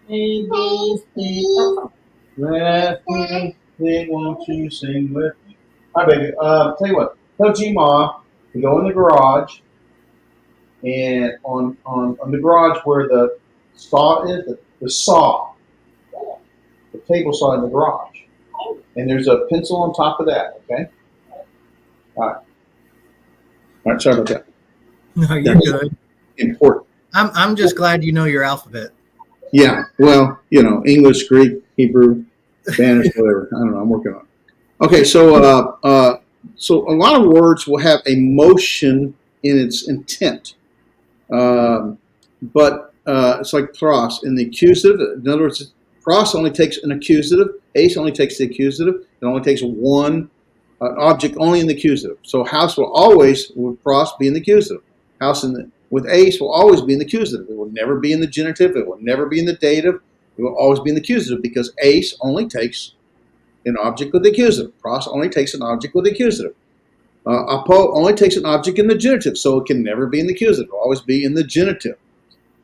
A, B, C. Let me sing, won't you sing with me? Hi, baby. Tell you what. Tell G-Ma to go in the garage, and on the garage where the saw is, the saw, the table saw in the garage, and there's a pencil on top of that. Okay. All right. Sorry about that. No, you're good. Important. I'm just glad you know your alphabet. Yeah. Well, English, Greek, Hebrew, Spanish, whatever. I don't know. I'm working on it. Okay. So a lot of words will have a motion in its intent. But it's like pros in the accusative. In other words, pros only takes an accusative. Ace only takes the accusative. It only takes one object only in the accusative. So house will always, with pros, be in the accusative. House with ace will always be in the accusative. It will never be in the genitive. It will never be in the dative. It will always be in the accusative because ace only takes an object with the accusative. Pros only takes an object with the accusative. Apo only takes an object in the genitive, so it can never be in the accusative. It will always be in the genitive.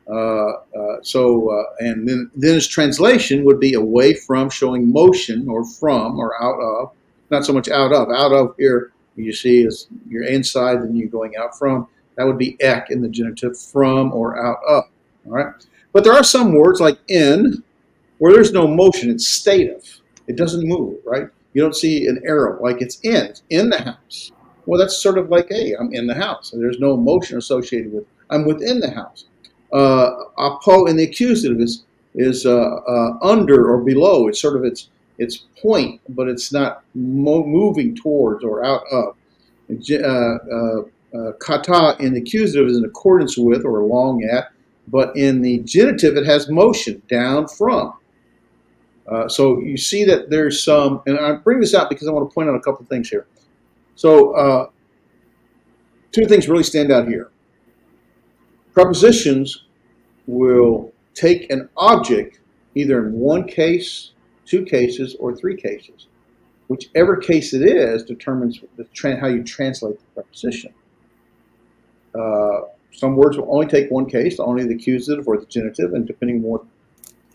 And then its translation would be away from, showing motion, or from, or out of. Not so much out of. Out of here, you see, is you're inside, then you're going out from. That would be ek in the genitive, from or out of. All right. But there are some words like in, where there's no motion. It's stative. It doesn't move. Right. You don't see an arrow like it's in the house. Well, that's sort of like, hey, I'm in the house. And there's no motion associated with. I'm within the house. Apo in the accusative is under or below. It's sort of its point, but it's not moving towards or out of. Kata in the accusative is in accordance with or along at, but in the genitive it has motion down from. So you see that there's some, and I bring this out because I want to point out a couple of things here. So two things really stand out here. Prepositions will take an object either in one case, two cases, or three cases. Whichever case it is determines how you translate the preposition. Some words will only take one case, only the accusative or the genitive, and depending on what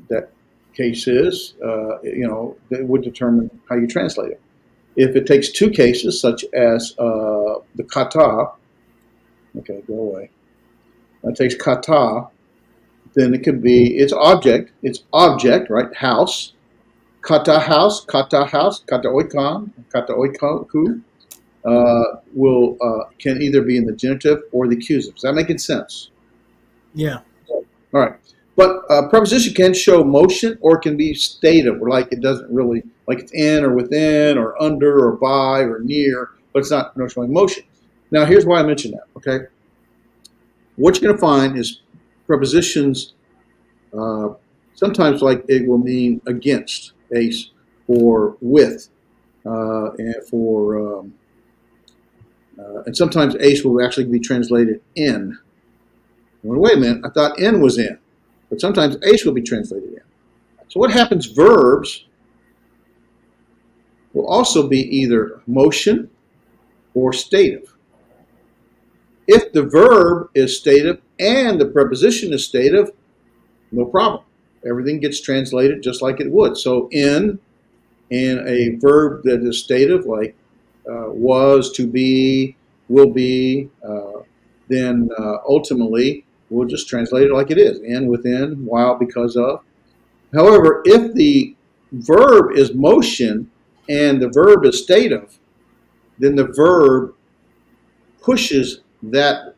that cases, that would determine how you translate it. If it takes two cases, such as the kata, okay, go away. It takes kata, then it could be it's object, right? House, kata, kata oikan, kata oikoku, can either be in the genitive or the accusative. Is that making sense? Yeah. All right. But preposition can show motion or can be stative, or like it doesn't really, like it's in or within or under or by or near, but it's not showing motion. Now, here's why I mentioned that, okay? What you're going to find is prepositions, sometimes like it will mean against, ace, or with, and sometimes ace will actually be translated in. Well, wait a minute, I thought in was in, but sometimes ace will be translated in. So what happens, verbs will also be either motion or stative. If the verb is stative and the preposition is stative, no problem. Everything gets translated just like it would. So in a verb that is stative, like was, to be, will be, then ultimately we'll just translate it like it is, in, within, while, because of. However, if the verb is motion and the verb is stative, then the verb pushes that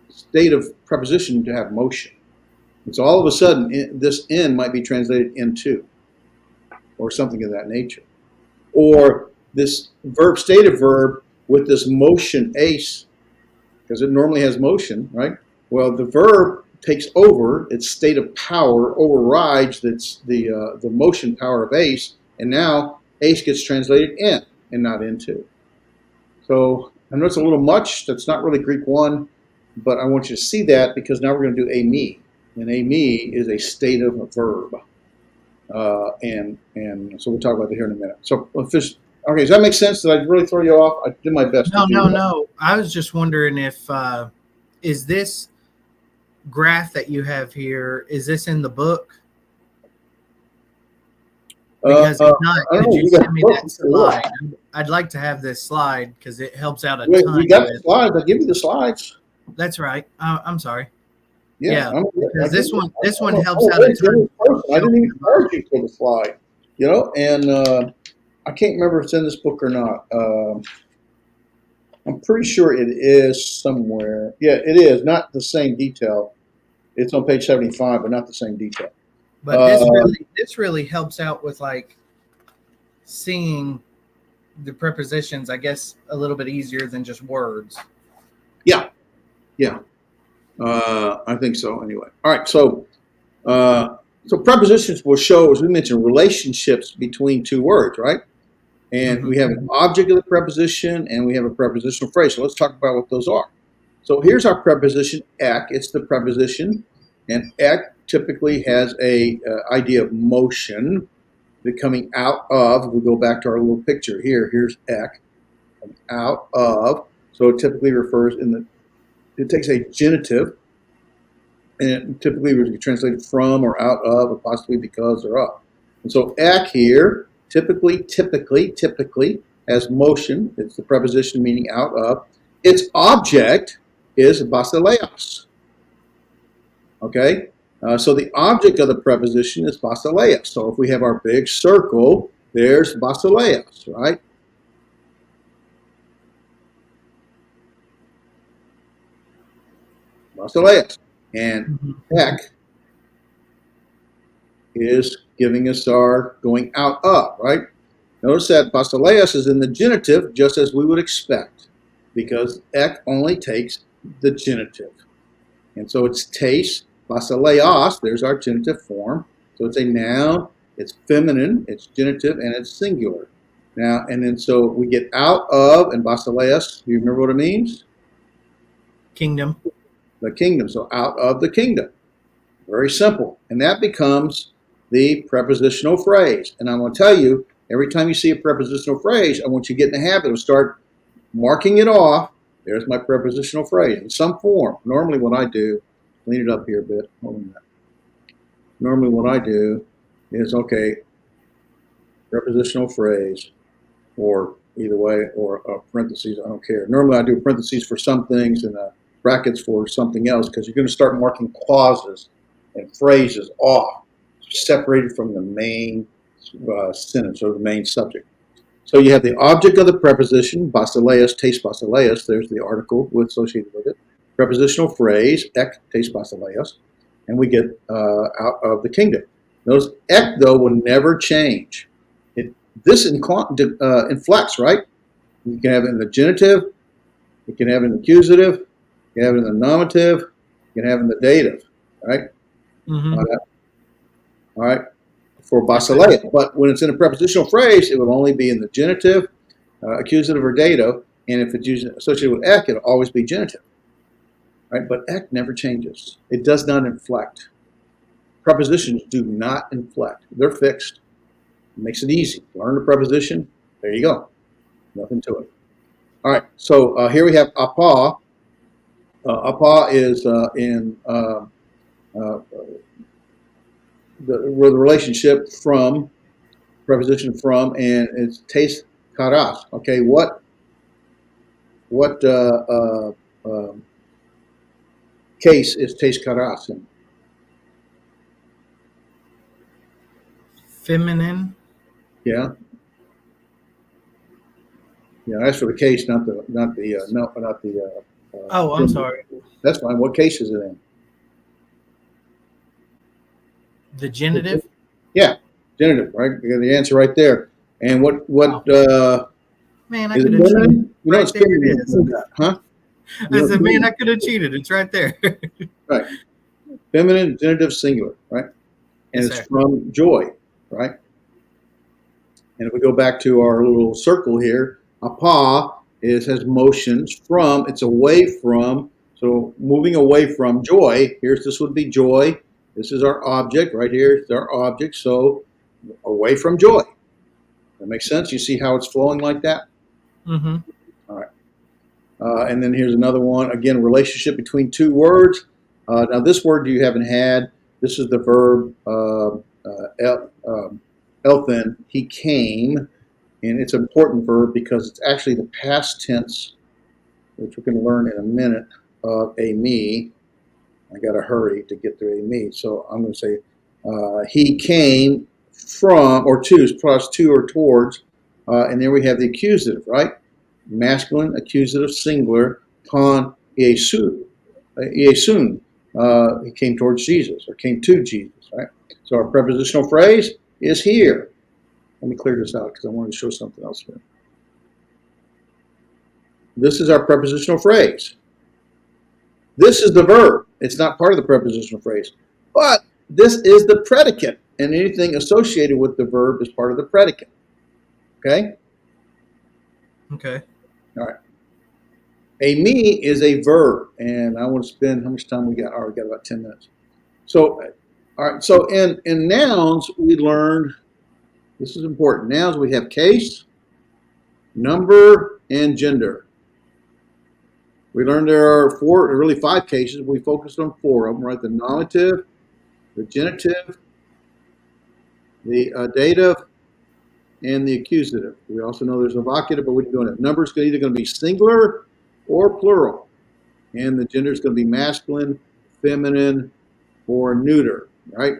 stative preposition to have motion. And so all of a sudden, this in might be translated into, or something of that nature. Or this stative verb with this motion ace, because it normally has motion, right? Well, the verb takes over, its state of power overrides the motion power of ace, and now ace gets translated in and not into. So I know it's a little much. That's not really Greek 1, but I want you to see that because now we're going to do eİmī. And eİmī is a state of a verb. And so we'll talk about that here in a minute. So, okay, does that make sense? Did I really throw you off? I did my best. No. I was just wondering if, is this graph that you have here, is this in the book? Because if not, could you send me that slide? I'd like to have this slide because it helps out a ton. We got the slides. I'll give you the slides. That's right. I'm sorry. Yeah, because this one helps out a ton. I didn't even charge you for the slide, and I can't remember if it's in this book or not. I'm pretty sure it is somewhere. Yeah, it is. Not the same detail. It's on page 75, but not the same detail. But this really helps out with like seeing the prepositions, I guess, a little bit easier than just words. Yeah. I think so. Anyway, all right. So prepositions will show, as we mentioned, relationships between two words, right? And we have an object of the preposition, and we have a prepositional phrase. So let's talk about what those are. So here's our preposition ek. It's the preposition, and ek typically has a idea of motion, the coming out of. We go back to our little picture here. Here's ek, out of. So it typically refers it takes a genitive, and it typically would be translated from or out of, or possibly because or of. And so ek here typically has motion. It's the preposition meaning out of. Its object is basileos. Okay? So the object of the preposition is basileos. So if we have our big circle, there's basileos, right? Basileos. And ek is giving us our going out of, right? Notice that basileos is in the genitive, just as we would expect, because ek only takes the genitive. And so it's tes, basileos, there's our genitive form. So it's a noun, it's feminine, it's genitive, and it's singular. Now, and then so we get out of, and basileos, do you remember what it means? Kingdom. The kingdom, so out of the kingdom. Very simple. And that becomes the prepositional phrase. And I'm going to tell you, every time you see a prepositional phrase, I want you to get in the habit of start marking it off. There's my prepositional phrase in some form. Normally what I do, clean it up here a bit. Hold on a minute. Normally what I do is, okay, prepositional phrase, or either way, or parentheses, I don't care. Normally I do parentheses for some things and brackets for something else, because you're going to start marking clauses and phrases off, separated from the main sentence or the main subject. So you have the object of the preposition, basileus, tes basileus, there's the article associated with it. Prepositional phrase, ek tes basileus, and we get out of the kingdom. Notice ek, though, will never change. This inflects, right? You can have it in the genitive, you can have it in the accusative, you can have it in the nominative, you can have it in the dative, right? Mm-hmm. All right, for basileia. But when it's in a prepositional phrase, it will only be in the genitive, accusative, or dative. And if it's associated with ek, it'll always be genitive, right? But ek never changes. It does not inflect. Prepositions do not inflect. They're fixed. It makes it easy. Learn the preposition. There you go. Nothing to it. All right. So here we have apa. Apa is in the relationship from, preposition from, and it's tes karas. Okay. What case is tes karas in? Feminine. Yeah. Yeah, that's for the case, not the Oh, I'm sorry. That's fine. What case is it in? The genitive. Yeah, genitive, right? You got the answer right there. And what Man, I is could it have feminine? cheated. You know Right it's there it feminine, is. huh? I said, man, I could have cheated. It's right there. Right. Feminine, genitive, singular, right? And Yes, it's sir. from joy, right? And if we go back to our little circle here, apa has motions from, it's away from, so moving away from joy. This would be joy. This is our object right here. It's our object. So away from joy. That makes sense? You see how it's flowing like that? Mm-hmm. All right. And then here's another one. Again, relationship between two words. Now this word you haven't had. This is the verb elthen. He came. And it's an important verb because it's actually the past tense, which we're going to learn in a minute, of eİmī. I got to hurry to get to eİmī. So I'm going to say he came from, or to, plus to or towards. And then we have the accusative, right? Masculine, accusative, singular, ton iesun. He came towards Jesus, or came to Jesus, right? So our prepositional phrase is here. Let me clear this out because I wanted to show something else here. This is our prepositional phrase. This is the verb. It's not part of the prepositional phrase. But this is the predicate, and anything associated with the verb is part of the predicate. Okay? Okay. All right. eİmī is a verb, and I want to spend, how much time we got? All right, we got about 10 minutes. So, all right. So in nouns, we learned, this is important. Nouns, we have case, number, and gender. We learned there are really 5 cases. We focused on 4 of them, right? The nominative, the genitive, the dative, and the accusative. We also know there's a vocative, but we didn't go into it. Numbers are either going to be singular or plural. And the gender is going to be masculine, feminine, or neuter, right?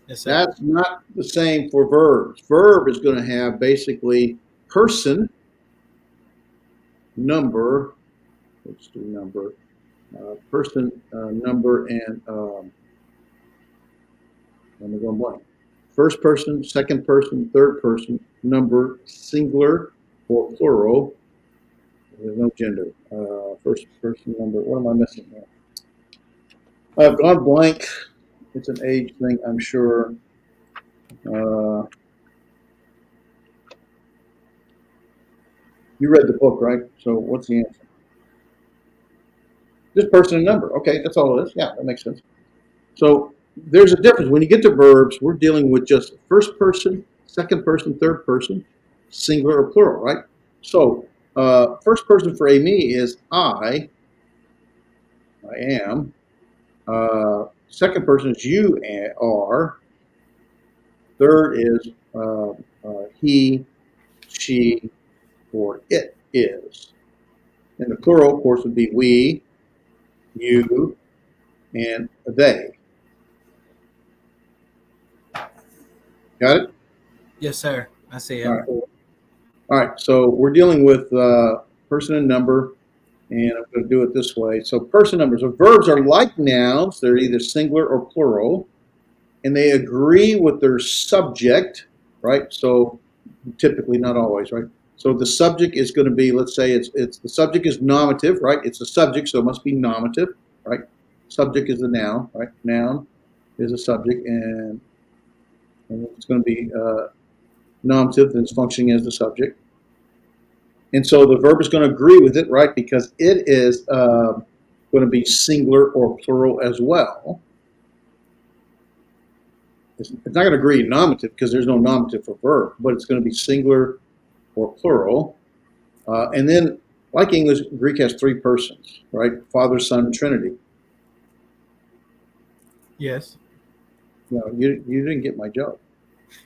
Yes, sir. That's not the same for verbs. Verb is going to have basically person, number, let's do number, person, number, and let me go blank. First person, second person, third person, number, singular or plural. There's no gender. First person, number. What am I missing here? I've gone blank. It's an age thing, I'm sure. You read the book, right? So what's the answer? Just person and number. Okay, that's all it is. Yeah, that makes sense. So there's a difference. When you get to verbs, we're dealing with just first person, second person, third person, singular or plural, right? So first person for eİmī is I am. Second person is you are. third is he, she, or it is. And the plural, of course, would be we, you, and they. Got it? Yes, sir. I see All it. right. All right. So we're dealing with person and number, and I'm going to do it this way. So person numbers. So verbs are like nouns. They're either singular or plural, and they agree with their subject, right? So typically, not always, right? So the subject is going to be, let's say it's the subject is nominative, right? It's a subject, so it must be nominative, right? Subject is the noun, right? Noun is a subject, and it's going to be nominative, then it's functioning as the subject. And so the verb is going to agree with it, right? Because it is going to be singular or plural as well. It's not going to agree nominative because there's no nominative for verb, but it's going to be singular or plural. And then, like English, Greek has three persons, right? Father, Son, Trinity. Yes. No, you didn't get my joke.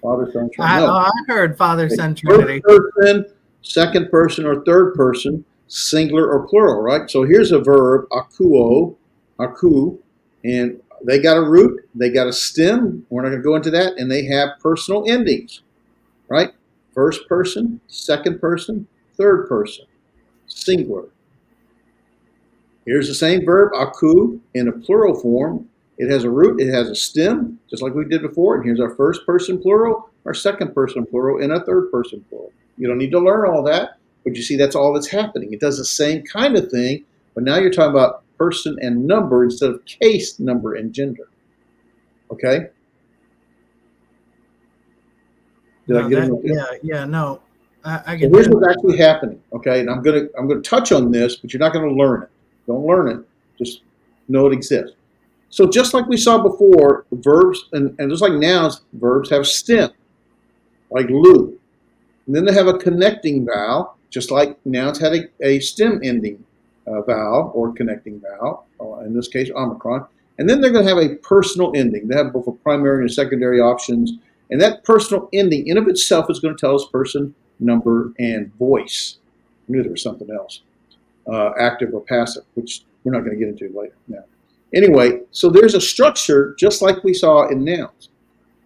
Father, Son, Trinity. No. I heard Father, Son, First Trinity. person, second person, or third person, singular or plural, right? So here's a verb, akuo, aku, and they got a root, they got a stem. We're not going to go into that, and they have personal endings, right? First person, second person, third person, singular. Here's the same verb, aku, in a plural form. It has a root, it has a stem, just like we did before. And here's our first person plural, our second person plural, and a third person plural. You don't need to learn all that, but you see that's all that's happening. It does the same kind of thing, but now you're talking about person and number instead of case, number, and gender. Okay? Did I get it okay? Yeah, no. I So get here's that. what's actually happening, okay? And I'm gonna touch on this, but you're not gonna learn it. Don't learn it. Just know it exists. So just like we saw before, verbs and just like nouns, verbs have stem, like lu. And then they have a connecting vowel, just like nouns had a stem ending vowel or connecting vowel, in this case omicron. And then they're going to have a personal ending. They have both a primary and secondary options. And that personal ending in of itself is going to tell us person, number, and voice. I knew there was something else, active or passive, which we're not going to get into later now. Anyway, so there's a structure just like we saw in nouns.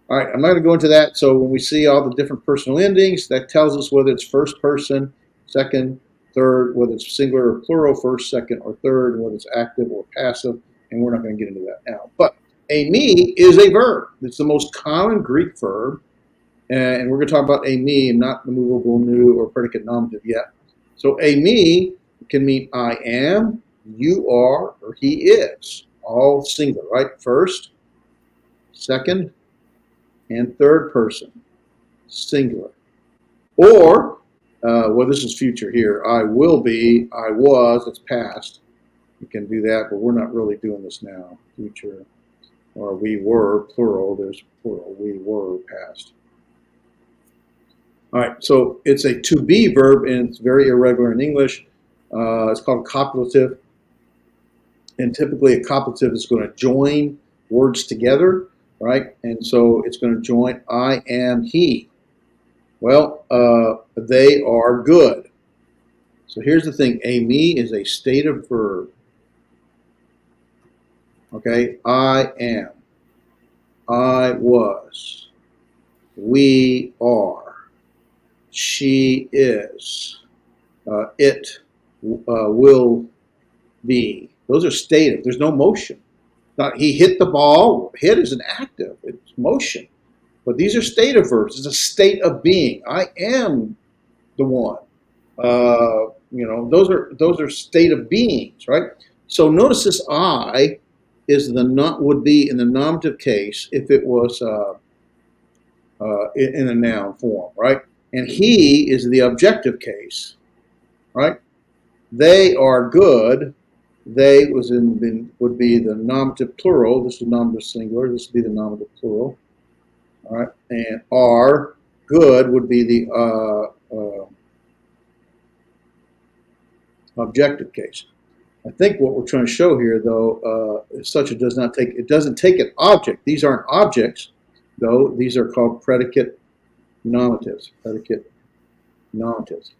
All right, I'm not going to go into that. So when we see all the different personal endings, that tells us whether it's first person, second, third, whether it's singular or plural, first, second, or third, whether it's active or passive, and we're not going to get into that now. But eİmī is a verb. It's the most common Greek verb, and we're going to talk about eİmī and not the movable nu or predicate nominative yet. So eİmī can mean I am, you are, or he is, all singular, right? First, second, and third person, singular. Or, well, this is future here. I will be, I was, it's past. You can do that, but we're not really doing this now. Future, or we were, plural, there's plural, we were, past. All right, so it's a to be verb, and it's very irregular in English. It's called copulative. And typically a copulative is going to join words together, right? And so it's going to join I am he. Well, they are good. So here's the thing. eİmī is a state of verb. Okay, I am. I was. We are. She is. It will be. Those are stative. There's no motion. Not he hit the ball. Hit is an active. It's motion. But these are stative verbs. It's a state of being. I am the one. Those are state of beings, right? So notice this I is would be in the nominative case if it was in a noun form, right? And he is the objective case, right? They are good. They would be the nominative plural. This is nominative singular. This would be the nominative plural. All right, and are good would be the objective case. I think what we're trying to show here, though, is such it doesn't take an object. These aren't objects. though, these are called predicate nominatives. Predicate nominatives.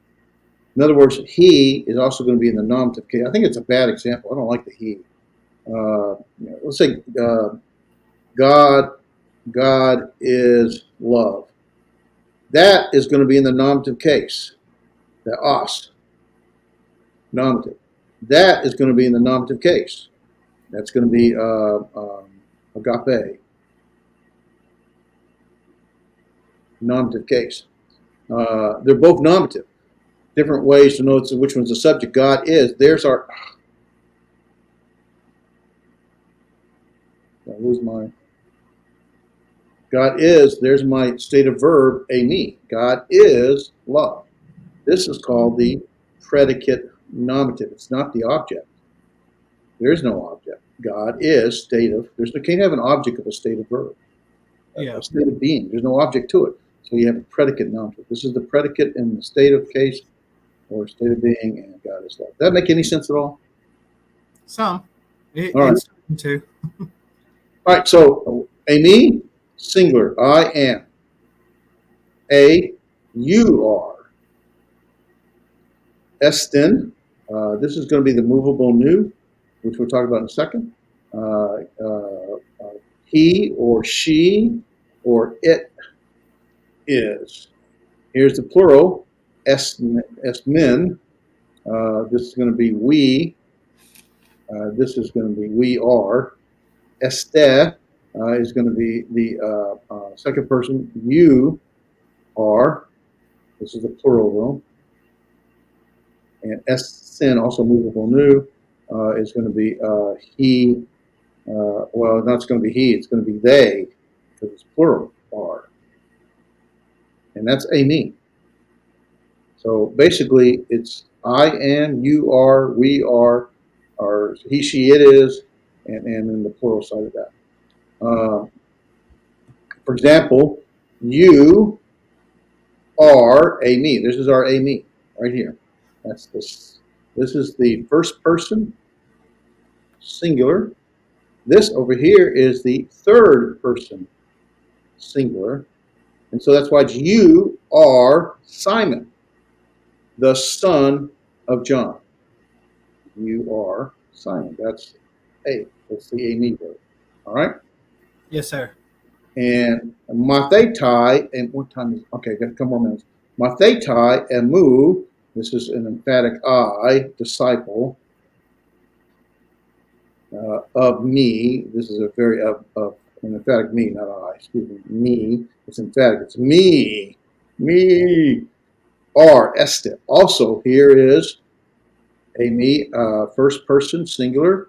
In other words, he is also going to be in the nominative case. I think it's a bad example. I don't like the he. Let's say God is love. That is going to be in the nominative case. The os, nominative. That is going to be in the nominative case. That's going to be agape, nominative case. They're both nominative. Different ways to know which one's the subject. God is. There's our. I lose my. God is. There's my stative verb, eİmī. God is love. This is called the predicate nominative. It's not the object. There is no object. God is stative. You can't have an object of a stative verb. Yeah. A state of being. There's no object to it. So you have a predicate nominative. This is the predicate in the stative case or state of being, and God is love. Does that make any sense at all? Some. All right. It's starting to. All right. So eİmī, singular. I am. You are. Estin. This is going to be the movable nu, which we'll talk about in a second. He or she or it is. Here's the plural, esmin. This is going to be we. This is going to be we are. Este is going to be the second person. You are. This is the plural room. And esin, also movable nu, is going to be he. Well, not it's going to be he. It's going to be they, because it's plural. Are. And that's eİmī. So basically, it's I am, you are, we are, or he, she, it is, and then the plural side of that. For example, you are eİmī. This is our eİmī right here. That's this. This is the first person, singular. This over here is the third person, singular. And so that's why it's you are Simon, the son of John. You are Simon. That's That's the eİmī verb. All right? Yes, sir. And mathetai, and what time is okay, got a couple more minutes. Mathetai emu, this is an emphatic I, disciple, of me. This is a very of an emphatic me, not I, excuse me, me. It's emphatic, it's me, are, este. Also, here is eİmī, first person, singular.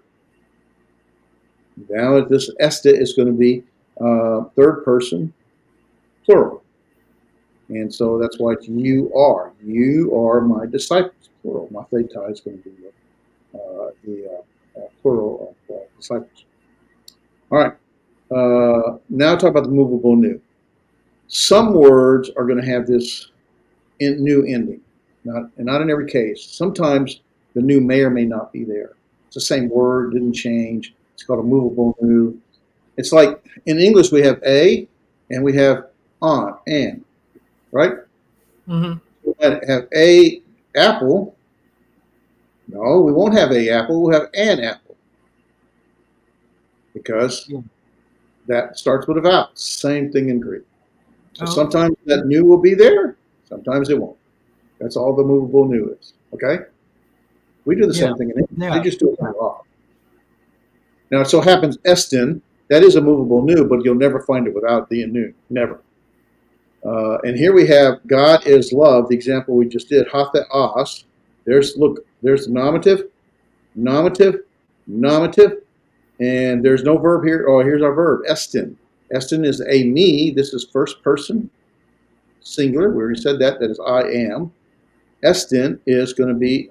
Now this este is going to be third person, plural. And so that's why it's you are. You are my disciples, plural. Mathetai is going to be the plural of disciples. All right. Now talk about the movable nu. Some words are going to have this new ending. Not in every case. Sometimes the nu may or may not be there. It's the same word, didn't change. It's called a movable nu. It's like in English we have a and we have on, and, right? Mm-hmm. We'll have a apple. No, we won't have a apple. We'll have an apple because that starts with a vowel. Same thing in Greek. So sometimes that nu will be there. Sometimes it won't. That's all the movable nu is. Okay? We do the same thing in English. Yeah. They just do it more often. Now, it so happens estin, that is a movable nu, but you'll never find it without the nu. Never. And here we have God is love, the example we just did. Hatheos. There's the nominative, and there's no verb here. Oh, here's our verb, estin. Estin is eİmī. This is first person, singular. We already said that. That is I am. Estin is going to be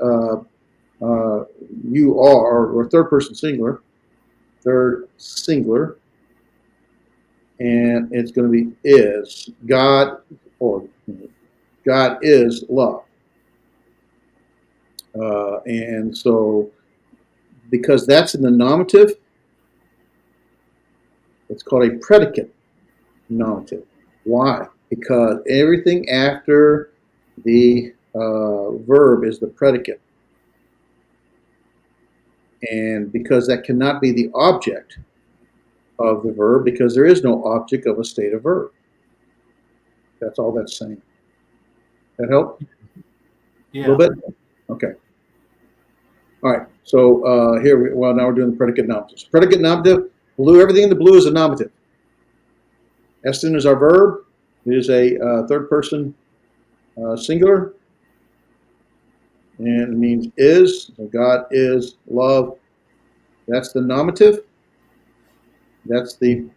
you are, or third person singular. Third singular. And it's going to be is. God is love. And so, because that's in the nominative, it's called a predicate nominative. Why? Because everything after the verb is the predicate. And because that cannot be the object of the verb, because there is no object of a state of verb. That's all that's saying. That help? Yeah. A little bit? Okay. All right. So now we're doing the predicate nominatives. Predicate nominative, blue, everything in the blue is a nominative. Estin is our verb. It is a third person singular. And it means is. So God is love. That's the nominative. That's the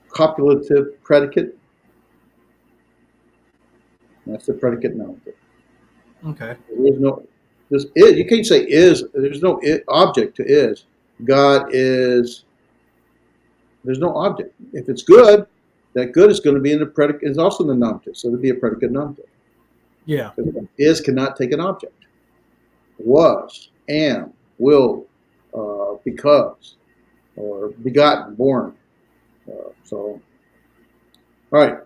copulative predicate. That's the predicate nominative. Okay. There is no, this is, you can't say is, there's no object to is. God is, there's no object. If it's good, that good is going to be in the predicate, is also in the nominative. So it'd be a predicate nominative. Yeah. Is cannot take an object. Was, am, will, because, or begotten, born. All right.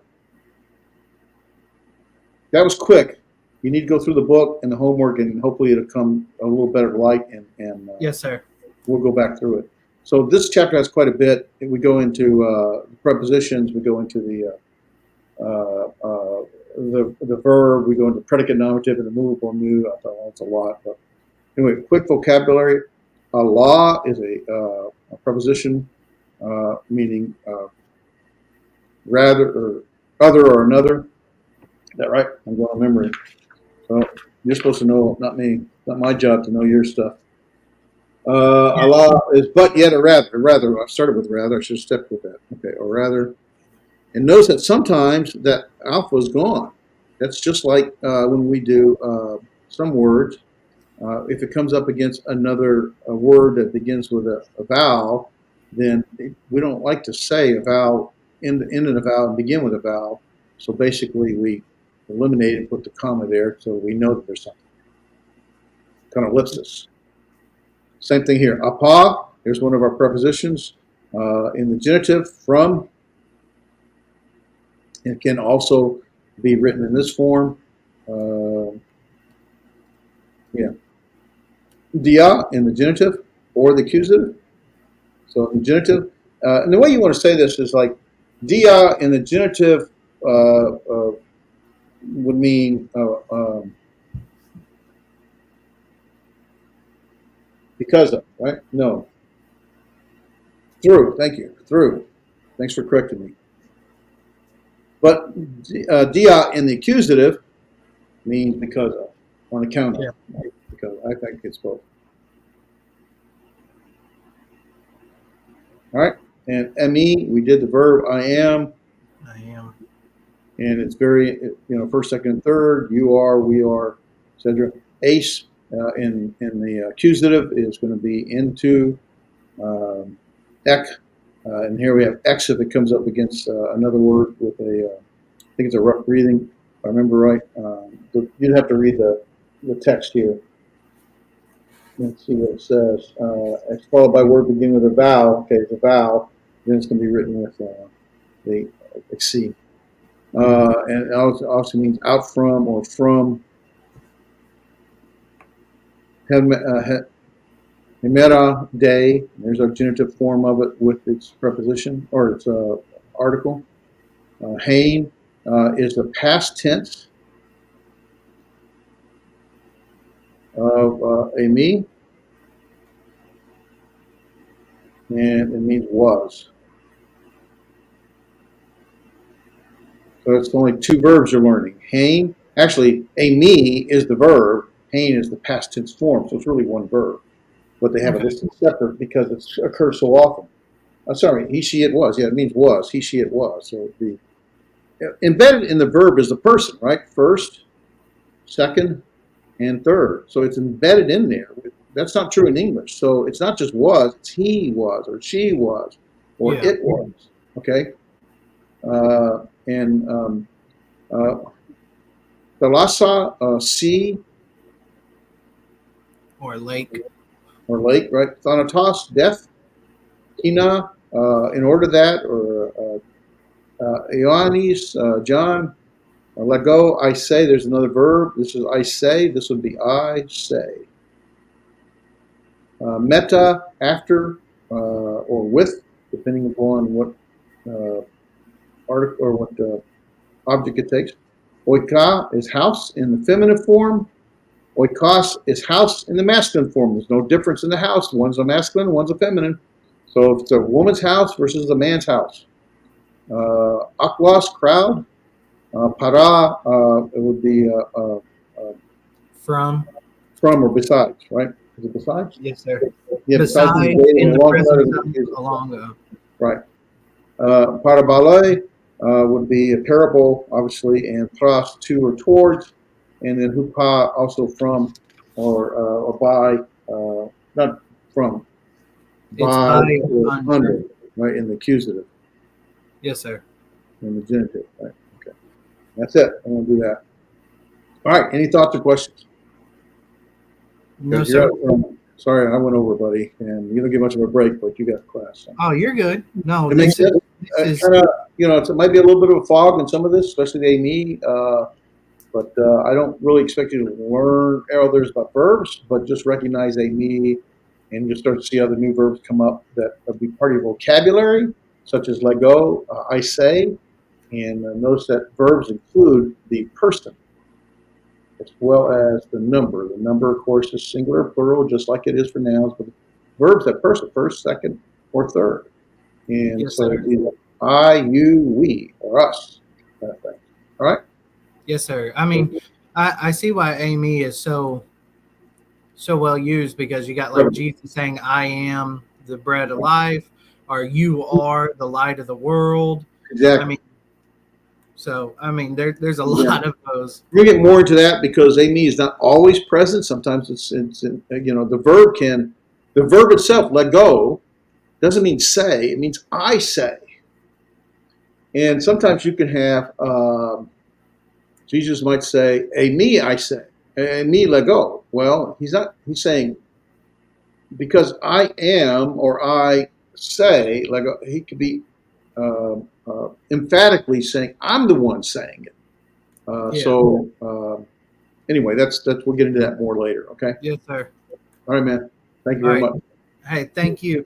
That was quick. You need to go through the book and the homework, and hopefully it'll come a little better light. And Yes, sir. We'll go back through it. So this chapter has quite a bit. We go into prepositions. We go into the verb. We go into predicate nominative and the movable mu. I thought that's a lot, but anyway, quick vocabulary. Allah is a preposition meaning rather or other or another. Is that right? I'm going on memory. So you're supposed to know, not me. Not my job to know your stuff. Allah is but yet or rather. Rather, I started with rather. I should have stepped with that. Okay, or rather. And notice that sometimes that alpha is gone. That's just like when we do some words. If it comes up against another word that begins with a vowel, then we don't like to say a vowel, end in a vowel and begin with a vowel. So basically we eliminate and put the comma there so we know that there's something. Kind of ellipsis. Same thing here. Apa, here's one of our prepositions. In the genitive, from. It can also be written in this form. Dia in the genitive or the accusative. So in the genitive, and the way you want to say this is like dia in the genitive would mean because of, right? No. Through, thank you. Through. Thanks for correcting me. But dia in the accusative means because of, on account of. Yeah. Because I think it's both. All right. And eîmí, we did the verb I am. I am. And it's very, first, second, third, you are, we are, etc. Ace in the accusative is going to be into ek. And here we have X if it comes up against another word with a, I think it's a rough breathing, if I remember right. You'd have to read the text here. Let's see what it says. It's followed by a word beginning with a vowel. Okay, it's a vowel. Then it's going to be written with the C. And it also means out from or from. Hemera, day. There's our genitive form of it with its preposition or its article. Hain is the past tense of eîmí, and it means was. So it's only two verbs you're learning. Hain, actually, eîmí is the verb. Hain is the past tense form, so it's really one verb. But they have it listed separate because it occurs so often. Sorry, he, she, it was. Yeah, it means was. He, she, it was. So the embedded in the verb is the person, right? First, second, and third. So it's embedded in there. That's not true in English. So it's not just was, it's he was, or she was, or it was. Okay? Thalassa, sea. Or lake. Or lake, right? Thanatos, death. Tina, in order that, or Ioannis, John. Let go, I say. There's another verb. This is I say. This would be I say. Meta, after or with, depending upon what article or what object it takes. Oika is house in the feminine form. Oikos is house in the masculine form. There's no difference in the house. One's a masculine, one's a feminine. So if it's a woman's house versus a man's house. Aklos, crowd. Para, it would be From. from or besides, right? Is it besides? Yes, sir. Yeah, Besides, in the presence of along of. Right. Parabole would be a parable, obviously, and pros, to or towards, and then hupa, also from or by, not from, by or under, right, in the accusative. Yes, sir. In the genitive, right? Okay. That's it. I'm going to do that. All right. Any thoughts or questions? No, sir. Sorry, I went over, buddy, and you don't get much of a break, but you got class. So. Oh, you're good. No, it makes sense. Kind of, it might be a little bit of a fog in some of this, especially the eİmī, but I don't really expect you to learn others about verbs, but just recognize eİmī and you start to see other new verbs come up that will be part of your vocabulary, such as let go, I say, and notice that verbs include the person as well as the number. The number, of course, is singular, plural, just like it is for nouns, but verbs have person, first, second, or third. And yes, so sir. it's either I, you, we, or us, kind of thing. All right? Yes, sir. I mean, I see why eİmī is so well used, because you got like Jesus saying, I am the bread of life, or you are the light of the world. Exactly. I mean, there's a lot of those. We get more into that because eİmī is not always present. Sometimes it's the verb itself, let go, doesn't mean say. It means I say. And sometimes you can have, Jesus might say, eİmī I say, eİmī let go. Well, he's saying, because I am or I say, let go, he could be emphatically saying, I'm the one saying it. So anyway, we'll get into that more later. Okay. Yes, sir. All right, man. Thank you very much. Hey, thank you.